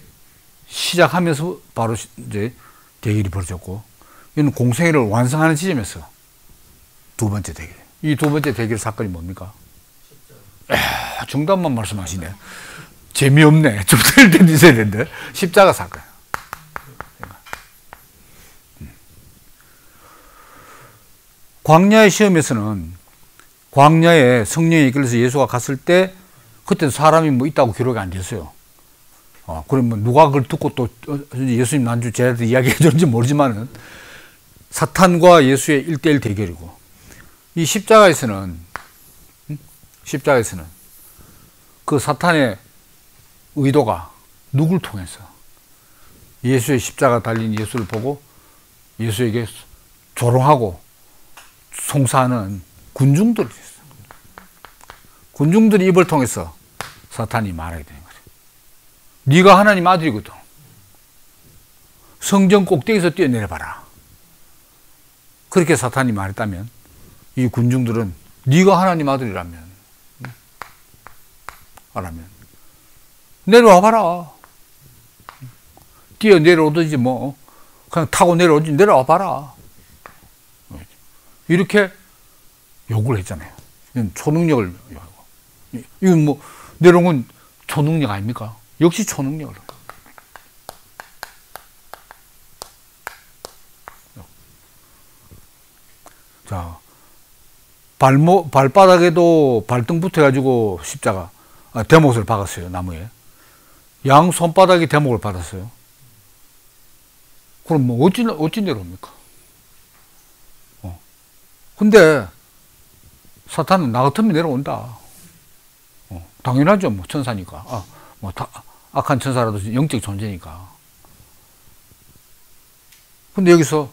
시작하면서 바로 이제 대결이 벌어졌고, 이는 공생애를 완성하는 지점에서 두 번째 대결. 이 두 번째 대결 사건이 뭡니까? 정답만 말씀하시네. 재미없네. 좀 틀릴 때도 있어야 되는데. 십자가 사건. 광야의 시험에서는 광야에 성령이 이끌려서 예수가 갔을 때 그때 사람이 뭐 있다고 기록이 안 됐어요. 그러면 누가 그걸 듣고 또 예수님 난주 제자들 이야기해 줬는지 모르지만은 사탄과 예수의 1대1 대결이고, 이 십자가에서는 그 사탄의 의도가 누굴 통해서 예수의 십자가 달린 예수를 보고 예수에게 조롱하고 송사하는 군중들이 있어요. 군중들의 입을 통해서 사탄이 말하게 되는 거죠. 네가 하나님 아들이거든. 성전 꼭대기에서 뛰어내려봐라. 그렇게 사탄이 말했다면 이 군중들은 네가 하나님 아들이라면 내려와봐라. 뛰어내려오든지 뭐 그냥 타고 내려오든지 내려와봐라. 이렇게 요구를 했잖아요. 이건 초능력을 요구하고. 이건 뭐 내려온 건 초능력 아닙니까? 역시 초능력을. 자, 발바닥에도 발등 붙어가지고 십자가, 대못을 박았어요, 나무에. 양 손바닥에 대목을 받았어요. 그럼 뭐 어찌 내려옵니까? 근데 사탄은 나 같으면 내려온다. 당연하죠. 뭐 천사니까. 악한 천사라도 영적 존재니까. 근데 여기서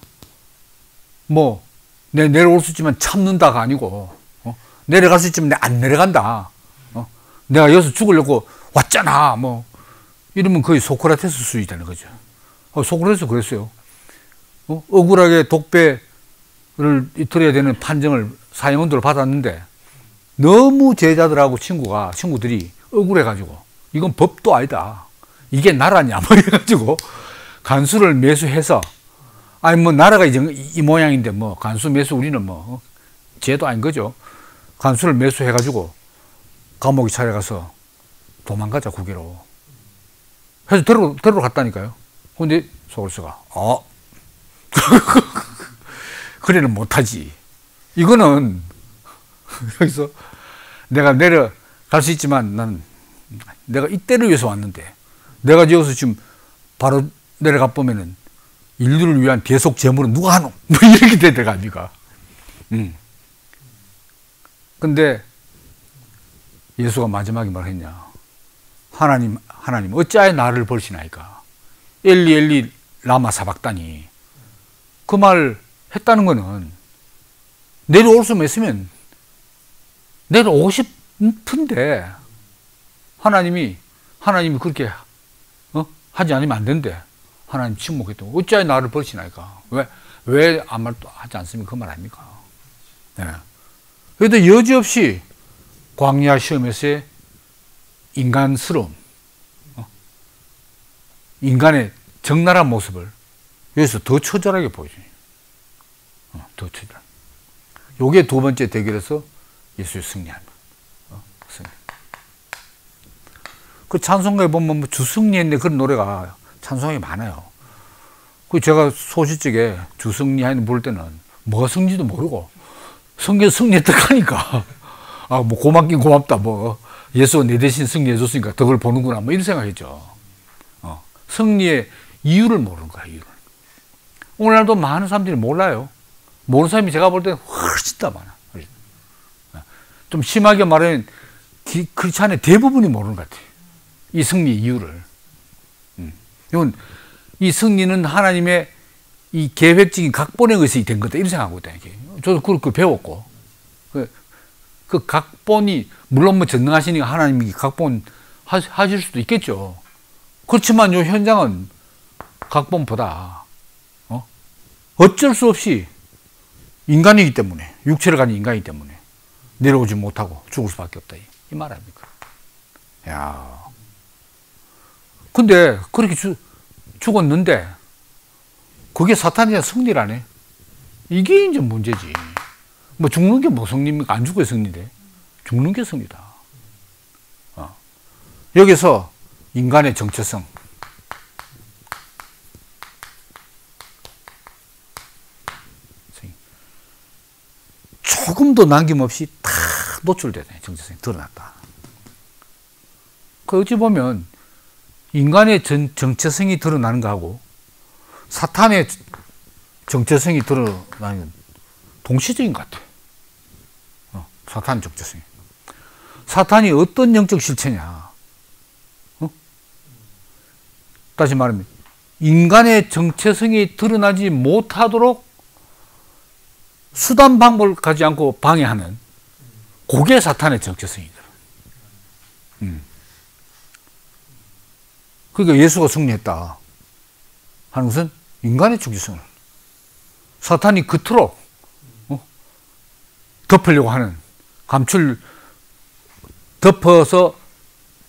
뭐 내려올 수 있지만 참는다가 아니고, 내려갈 수 있지만 안 내려간다. 내가 여기서 죽으려고 왔잖아. 뭐 이러면 거의 소크라테스 수준이라는 거죠. 소크라테스 그랬어요. 억울하게 독배를 이틀어야 되는 판정을 사형언도를 받았는데 너무 제자들하고 친구들이 억울해가지고 이건 법도 아니다. 이게 나라냐 뭐 이래가지고 간수를 매수해서, 아니 뭐 나라가 이 모양인데 뭐 간수 매수 우리는 뭐 죄도 아닌 거죠. 간수를 매수해가지고 감옥에 찾아가서 도망가자 국외로 해서 데려갔다니까요. 근데 소글스가 그래는 못하지. 이거는 여기서 내가 내려갈 수 있지만 난 내가 이때를 위해서 왔는데 내가 여기서 지금 바로 내려가 보면은 인류를 위한 대속 제물은 누가 하노? 뭐 이렇게 되는 거 아닙니까? 근데 예수가 마지막에 말했냐? 하나님 어찌하여 나를 버리시나이까? 엘리 엘리 라마 사박다니. 그 말 했다는 거는 내려올 수만 있으면 내려오고 싶은데 하나님이 그렇게 하지 않으면 안 된대. 하나님 침묵했다고. 어찌하여 나를 버리시나이까? 왜 아무 말도 하지 않습니까? 그 말 아닙니까? 네. 그래도 여지없이 광야 시험에서의 인간스러움, 인간의 적나라한 모습을 여기서 더 처절하게 보여줘요. 더 처절. 요게 두 번째 대결에서 예수의 승리합니다. 승리. 그 찬송가에 보면 뭐 주 승리했네 그런 노래가 찬송이 많아요. 그 제가 소시적에 주 승리하는 부를 때는 뭐가 승리도 모르고 승리했다 하니까 뭐 고맙긴 고맙다. 뭐 예수가 내 대신 승리해 줬으니까 덕을 보는구나. 뭐 이런 생각했죠. 승리의 이유를 모르는 거야. 이유를. 오늘날도 많은 사람들이 몰라요. 모르는 사람이 제가 볼 때는 훨씬 더 많아. 좀 심하게 말하면 크리스찬의 대부분이 모르는 것 같아요. 이 승리의 이유를. 이건 이 승리는 하나님의 이 계획적인 각본에 의해서 된 거다. 이런 생각하고 있다. 저도 그렇게 배웠고. 그 각본이, 물론 뭐 전능하시니까 하나님이 각본 하실 수도 있겠죠. 그렇지만 요 현장은 각본보다, 어쩔 수 없이 인간이기 때문에, 육체를 가진 인간이기 때문에 내려오지 못하고 죽을 수밖에 없다. 이 말 아닙니까? 야. 근데 그렇게 죽었는데 그게 사탄이야 승리라네. 이게 이제 문제지. 뭐 죽는 게 뭐 승리입니까? 안 죽어야 승리돼. 죽는 게 승리다. 여기서 인간의 정체성. 조금도 남김없이 다 노출되네. 정체성이 드러났다. 그 어찌 보면 인간의 정체성이 드러나는 거하고 사탄의 정체성이 드러나는 건 동시적인 것 같아. 사탄 정체성이. 사탄이 어떤 영적 실체냐? 다시 말하면 인간의 정체성이 드러나지 못하도록 수단 방법을 가지 않고 방해하는 그게 사탄의 정체성이다. 그러니까 예수가 승리했다 하는 것은 인간의 정체성을 사탄이 겉으로 덮으려고 하는 덮어서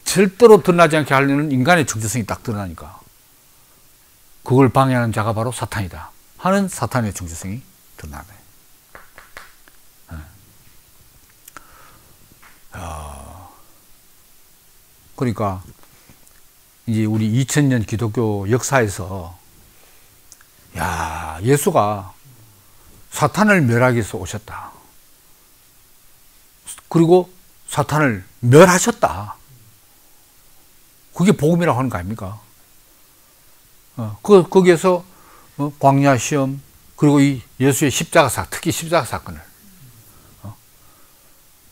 절대로 드러나지 않게 하려는 인간의 정체성이 딱 드러나니까 그걸 방해하는 자가 바로 사탄이다 하는 사탄의 정체성이 드러나네. 그러니까 이제 우리 2000년 기독교 역사에서 예수가 사탄을 멸하기 위해서 오셨다. 그리고 사탄을 멸하셨다. 그게 복음이라고 하는 거 아닙니까? 거기에서 광야 시험, 그리고 이 예수의 십자가 사건, 특히 십자가 사건을.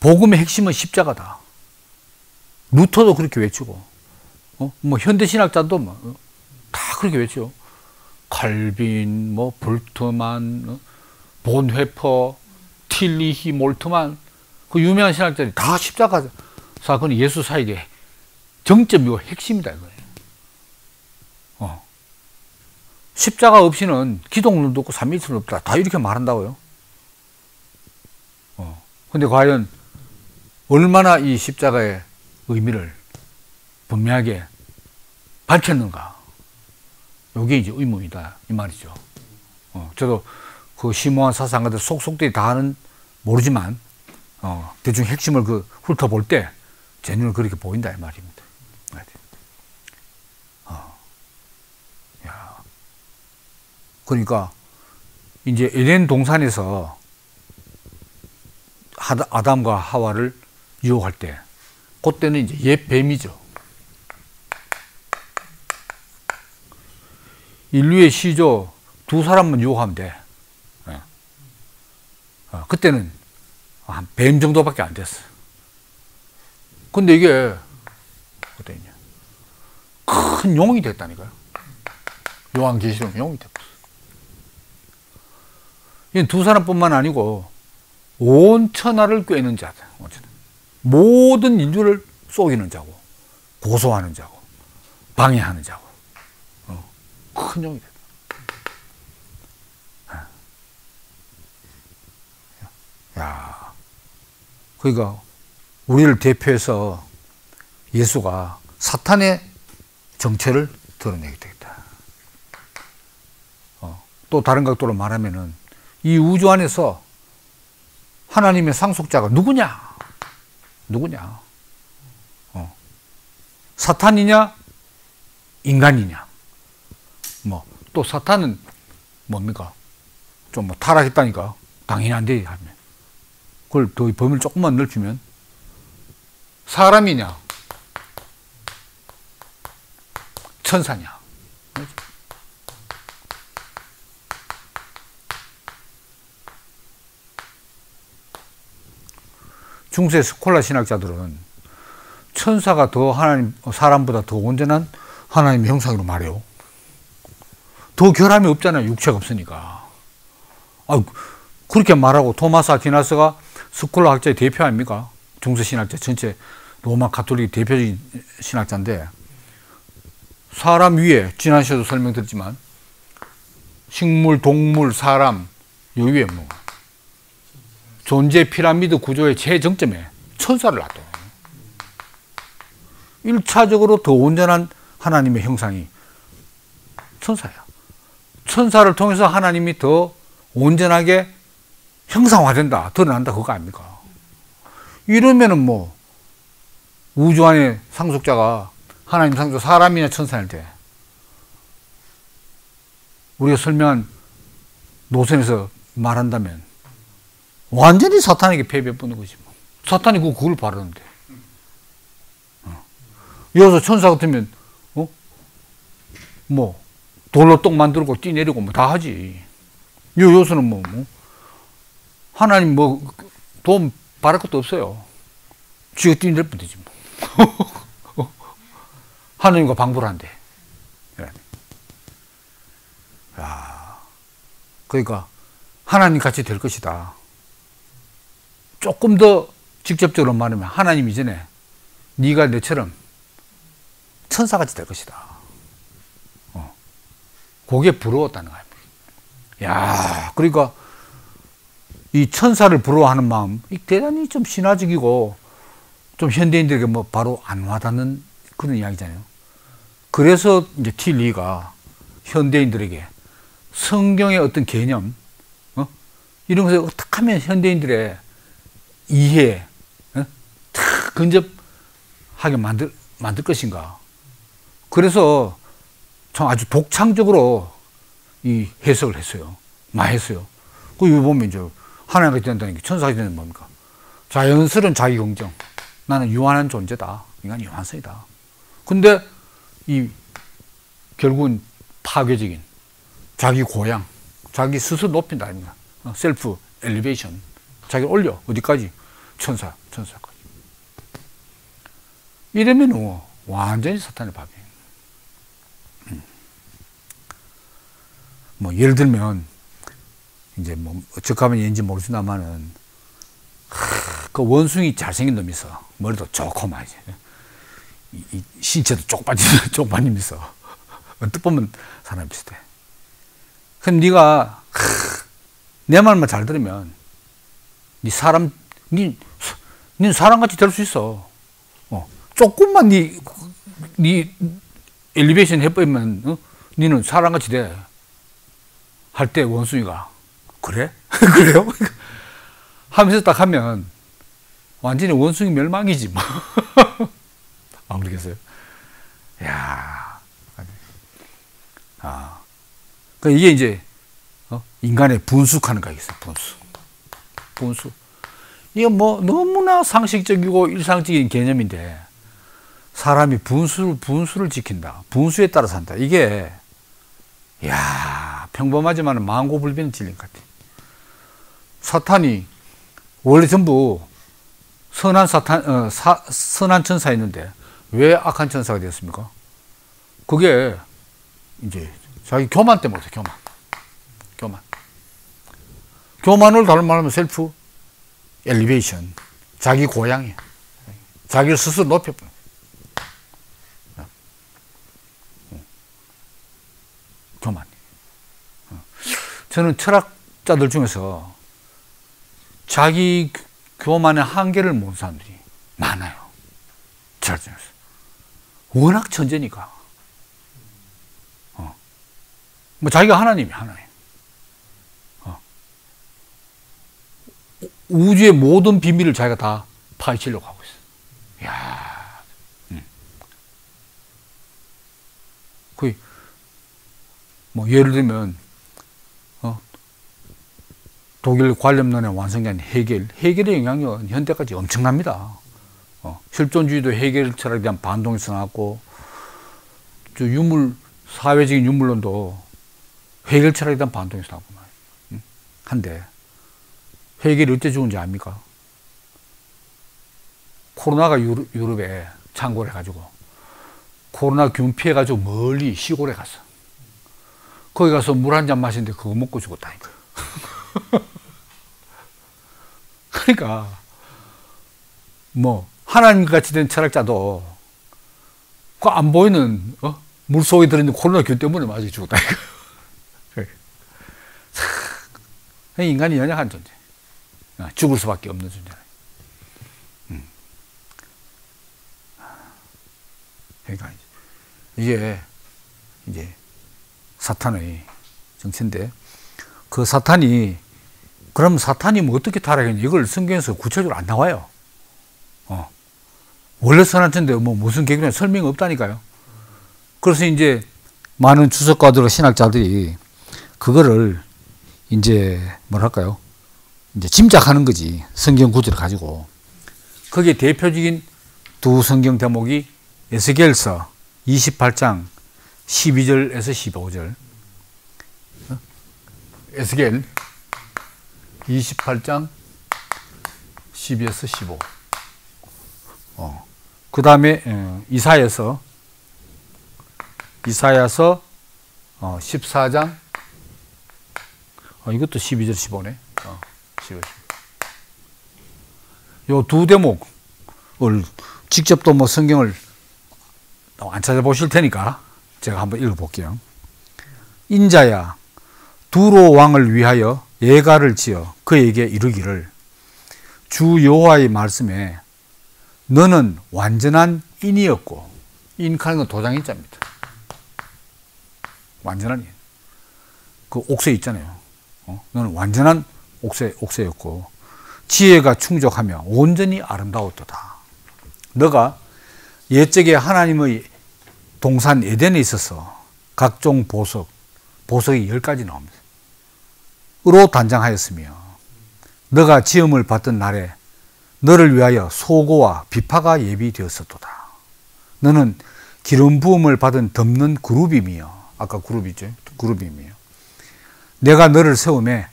복음의 핵심은 십자가다. 루터도 그렇게 외치고, 뭐 현대신학자도 다 그렇게 외치고, 칼빈, 볼트만, 본회퍼, 틸리히, 몰트만, 그 유명한 신학자들이 다 십자가 사건이 예수 사역의 정점이고 핵심이다 이거예요. 십자가 없이는 기독론도 없고 삼위일체도 없다. 다 이렇게 말한다고요. 근데 과연 얼마나 이 십자가의 의미를 분명하게 밝혔는가? 이게 이제 의문이다 이 말이죠. 저도 그 심오한 사상가들 속속들이 다는 모르지만 대충 핵심을 훑어볼 때 제 눈을 그렇게 보인다 이 말입니다. 그러니까 이제 에덴 동산에서 아담과 하와를 유혹할 때 그때는 이제 옛 뱀이죠. 인류의 시조 두 사람만 유혹하면 돼. 그때는 한 뱀 정도밖에 안 됐어. 근데 이게 어떠냐? 큰 용이 됐다니까요. 요한계시록 용이 됐어. 두 사람뿐만 아니고 온 천하를 꿰는 자다. 모든 인류를 속이는 자고 고소하는 자고 방해하는 자고 큰 용이 됐다. 그러니까 우리를 대표해서 예수가 사탄의 정체를 드러내게 되겠다. 또 다른 각도로 말하면은 이 우주 안에서 하나님의 상속자가 누구냐? 사탄이냐? 인간이냐? 또 사탄은 뭡니까? 좀 타락했다니까. 당연히 안 돼. 하면. 그걸 더 범위를 조금만 넓히면 사람이냐? 천사냐? 중세 스콜라 신학자들은 천사가 더 사람보다 더 온전한 하나님의 형상으로 말해요. 더 결함이 없잖아요. 육체가 없으니까. 그렇게 말하고 토마스 아퀴나스가 스콜라 학자의 대표 아닙니까? 중세 신학자 전체 로마 가톨릭 대표적인 신학자인데 사람 위에 지난 시간에도 설명드렸지만 식물, 동물, 사람 요 위에 존재 피라미드 구조의 최정점에 천사를 놔둬. 1차적으로 더 온전한 하나님의 형상이 천사야. 천사를 통해서 하나님이 더 온전하게 형상화된다, 드러난다, 그거 아닙니까? 이러면은 뭐, 우주 안에 상속자가 하나님 상속, 사람이냐 천사일 때, 우리가 설명한 노선에서 말한다면, 완전히 사탄에게 패배해보는 거지. 뭐. 사탄이 그걸 바르는데. 여기서 천사 같으면, 뭐, 돌로 떡 만들고 뛰내리고 뭐 다 하지. 여기서는 뭐, 하나님 뭐, 도움 바랄 것도 없어요. 쥐가 뛰내릴 뿐 되지 뭐. 하나님과 방불을 한대. 야, 그러니까, 하나님 같이 될 것이다. 조금 더 직접적으로 말하면, 하나님 이전에, 네가 내처럼 천사같이 될 것이다. 그게 부러웠다는 거야. 야, 그러니까 이 천사를 부러워하는 마음, 대단히 좀 신화적이고 좀 현대인들에게 뭐 바로 안 와닿는 그런 이야기잖아요. 그래서 이제 틸리가 현대인들에게 성경의 어떤 개념, 이런 것을 어떻게 하면 현대인들의 이해에 탁 근접하게 만들 것인가. 그래서 참 아주 독창적으로 이 해석을 했어요. 많이 했어요. 그 보면 이제 하나님이 된다는 게 천사가 되는 뭡니까? 자연스러운 자기 긍정. 나는 유한한 존재다. 인간 유한성이다. 근데 이 결국은 파괴적인 자기 고양, 자기 스스로 높인다 아닙니까? 셀프 엘리베이션. 자기를 올려. 어디까지? 천사까지. 이러면 완전히 사탄의 밥이에요. 뭐, 예를 들면, 이제 뭐, 어쩌면 얘인지 모르지만은, 그 원숭이 잘생긴 놈이 있어. 머리도 좋고 말이지. 이 신체도 쪽반님 있어. 언뜻 보면 사람 비슷해. 그럼 네가 내 말만 잘 들으면, 네 사람같이 될 수 있어. 조금만 네 엘리베이션 해버리면, 니는 사람같이 돼. 할 때 원숭이가 그래? 그래요? 하면서 딱 하면 완전히 원숭이 멸망이지 뭐. 안 그러겠어요? 야, 그러니까 이게 이제 인간의 분수하는 거 있어요. 분수. 이게 뭐 너무나 상식적이고 일상적인 개념인데 사람이 분수를 지킨다. 분수에 따라 산다. 이게 평범하지만 망고불변의 진리인 것 같아. 사탄이 원래 전부 선한 천사였는데 왜 악한 천사가 되었습니까? 그게 이제 자기 교만 때문에 교만을 다른 말하면 셀프 엘리베이션, 자기 고양이, 자기를 스스로 높여버려. 교만. 저는 철학자들 중에서 자기 교만의 한계를 모르는 사람들이 많아요. 철학 중에서. 워낙 천재니까. 뭐 자기가 하나님. 우주의 모든 비밀을 자기가 다 파헤치려고 하고 있어. 이야. 거의 뭐 예를 들면 독일 관념론의 완성자인 헤겔의 영향력은 현대까지 엄청납니다. 실존주의도 헤겔 철학에 대한 반동에서 나왔고, 사회적인 유물론도 헤겔 철학에 대한 반동에서 나왔고 한데, 헤겔이 어째 죽은지 압니까? 코로나가 유럽에 창궐 해가지고, 코로나 균 피해가지고 멀리 시골에 갔어. 거기 가서 물 한 잔 마시는데 그거 먹고 죽었다니까. 그러니까 뭐 하나님 같이 된 철학자도 그 안 보이는 물 속에 들어있는 코로나菌 때문에 맞아 죽었다니까. 인간이 연약한 존재, 죽을 수밖에 없는 존재다. 그러니까 이게 이제 사탄의 정체인데, 그 사탄이, 그럼 사탄이 뭐 어떻게 타락했냐, 이걸 성경에서 구체적으로 안 나와요. 원래 선한 천인데 뭐 무슨 계기냐 설명이 없다니까요. 그래서 이제 많은 주석가들과 신학자들이 그거를 이제 뭐랄까요, 이제 짐작하는 거지, 성경 구절을 가지고. 거기에 대표적인 두 성경 대목이 에스겔서 28장 12절에서 15절. 에스겔 28장 12에서 15. 그 다음에 이사야서 14장, 이것도 12절 15네. 12절. 요 두 대목을 직접 또 뭐 성경을 안 찾아보실 테니까 제가 한번 읽어볼게요. 인자야, 두로 왕을 위하여 예가를 지어 그에게 이르기를, 주 여호와의 말씀에 너는 완전한 인이었고, 인하는 건 도장인자입니다. 완전한 인. 그 옥새 있잖아요. 너는 완전한 옥새였고, 지혜가 충족하며 온전히 아름다웠도다. 너가 옛적에 하나님의 동산 에덴에 있어서 각종 보석이 10가지 나옵니다. 으로 단장하였으며, 너가 지음을 받던 날에 너를 위하여 소고와 비파가 예비되었었도다. 너는 기름 부음을 받은 덮는 그룹이며, 아까 그룹이죠. 그룹이며, 내가 너를 세우매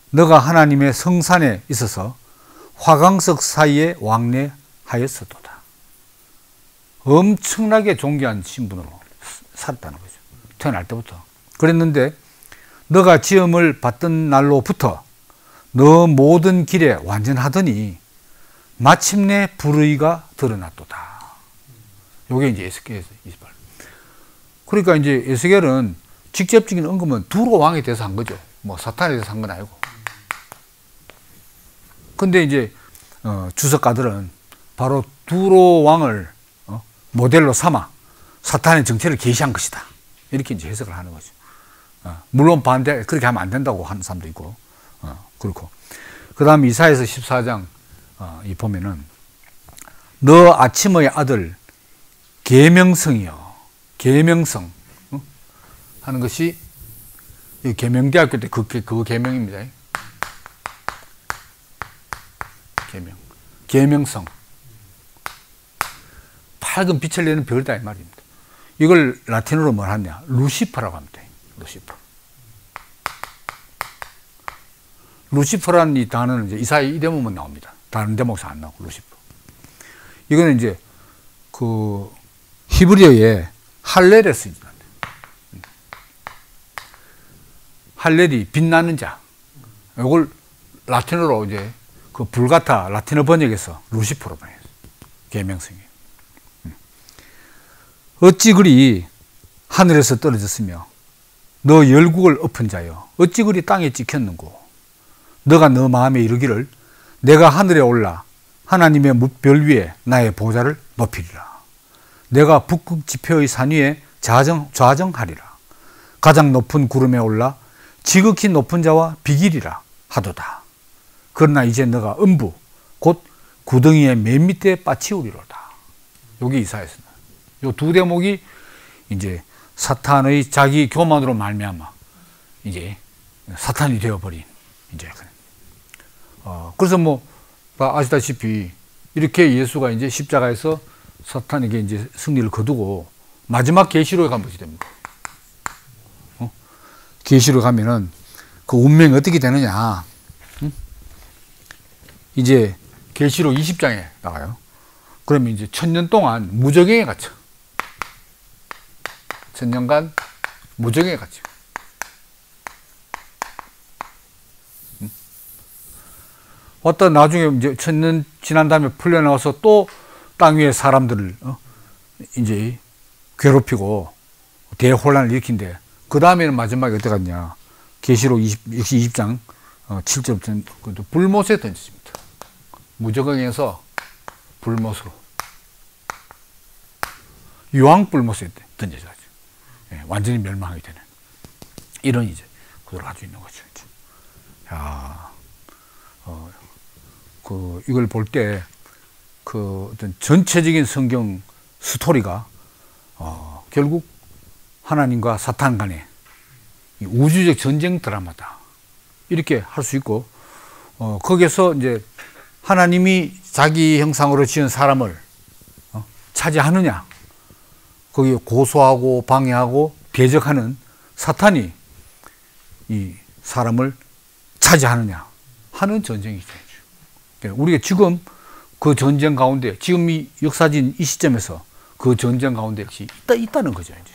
너가 하나님의 성산에 있어서 화강석 사이에 왕래하였었도다. 엄청나게 존귀한 신분으로 살았다는 거죠. 태어날 때부터. 그랬는데 너가 지음을 받던 날로부터 너 모든 길에 완전하더니 마침내 불의가 드러났도다. 요게 이제 에스겔에서 28. 그러니까 이제 에스겔은 직접적인 언급은 두로 왕에 대해서 한 거죠. 뭐 사탄에 대해서 한 건 아니고. 근데 이제 주석가들은 바로 두로 왕을 모델로 삼아 사탄의 정체를 계시한 것이다, 이렇게 이제 해석을 하는 거죠. 물론 반대, 그렇게 하면 안 된다고 하는 사람도 있고, 그렇고. 그 다음 이사야서 14장 이 보면은, 너 아침의 아들 계명성이요, 계명성 하는 것이 계명대학교 때 그거 계명입니다. 계명성. 밝은 빛을 내는 별이다, 이 말입니다. 이걸 라틴어로 뭘 하냐, 루시퍼라고 합니다. 루시퍼. 루시퍼라는 이 단어는 이제 이사야 이 대목만 나옵니다. 다른 대목에서 안 나오고, 루시퍼. 이거는 이제 그 히브리어에 할렐에 쓰입니다. 할렐이 빛나는 자. 이걸 라틴어로 이제 그 불가타 라틴어 번역에서 루시퍼로 번역했어요. 계명성이에요. 어찌 그리 하늘에서 떨어졌으며 너 열국을 엎은 자여, 어찌 그리 땅에 찍혔는고. 너가 너 마음에 이르기를, 내가 하늘에 올라 하나님의 별 위에 나의 보좌를 높이리라. 내가 북극 지표의 산 위에 좌정하리라. 가장 높은 구름에 올라 지극히 높은 자와 비기리라 하도다. 그러나 이제 너가 음부 곧 구덩이의 맨 밑에 빠치우리로다. 여기 이사야서는 요 두 대목이 이제 사탄의 자기 교만으로 말미암아 이제 사탄이 되어버린, 이제 그래서 뭐 아시다시피 이렇게 예수가 이제 십자가에서 사탄에게 이제 승리를 거두고 마지막 계시로에 간 것이 됩니다. 계시로 가면은 그 운명이 어떻게 되느냐. 이제 계시록 20장에 나와요. 그러면 이제 1000년 동안 무적행에 갇혀. 1000년간 무적행에 갇혀. 왔다 나중에 이제 1000년 지난 다음에 풀려나와서 또 땅 위에 사람들을 이제 괴롭히고 대혼란을 일으킨데, 그 다음에는 마지막에 어떻게 갔냐. 계시록 20장 7절부터 불못에 던졌습니다. 무적응에서 불못으로, 유황불못에 던져져가지고 완전히 멸망하게 되는. 이런 이제 구도를 가지고 있는 거죠. 이제. 야, 이걸 볼 때 어떤 전체적인 성경 스토리가 결국 하나님과 사탄 간의 이 우주적 전쟁 드라마다. 이렇게 할 수 있고, 거기에서 이제 하나님이 자기 형상으로 지은 사람을 차지하느냐, 거기에 고소하고 방해하고 대적하는 사탄이 이 사람을 차지하느냐 하는 전쟁이죠. 우리가 지금 그 전쟁 가운데, 지금 이 역사진 이 시점에서 그 전쟁 가운데 역시 있다는 거죠. 이제.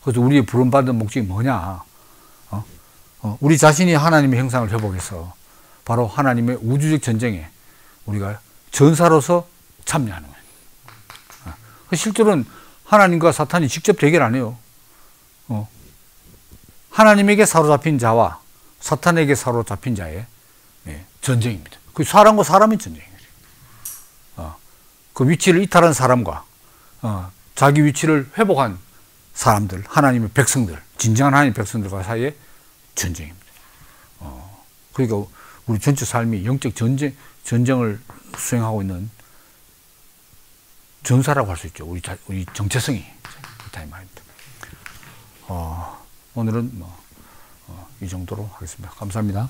그래서 우리의 부름받은 목적이 뭐냐? 우리 자신이 하나님의 형상을 회복해서 바로 하나님의 우주적 전쟁에 우리가 전사로서 참여하는 거예요. 실제로는 하나님과 사탄이 직접 대결 안 해요. 하나님에게 사로잡힌 자와 사탄에게 사로잡힌 자의 전쟁입니다. 그 사람과 사람의 전쟁이에요. 그 위치를 이탈한 사람과 자기 위치를 회복한 사람들, 하나님의 백성들, 진정한 하나님의 백성들과 사이의 전쟁입니다. 그러니까 우리 전체 삶이 영적 전쟁을 수행하고 있는 전사라고 할 수 있죠. 우리 정체성이 그렇다 이 말입니다. 오늘은 이 정도로 하겠습니다. 감사합니다.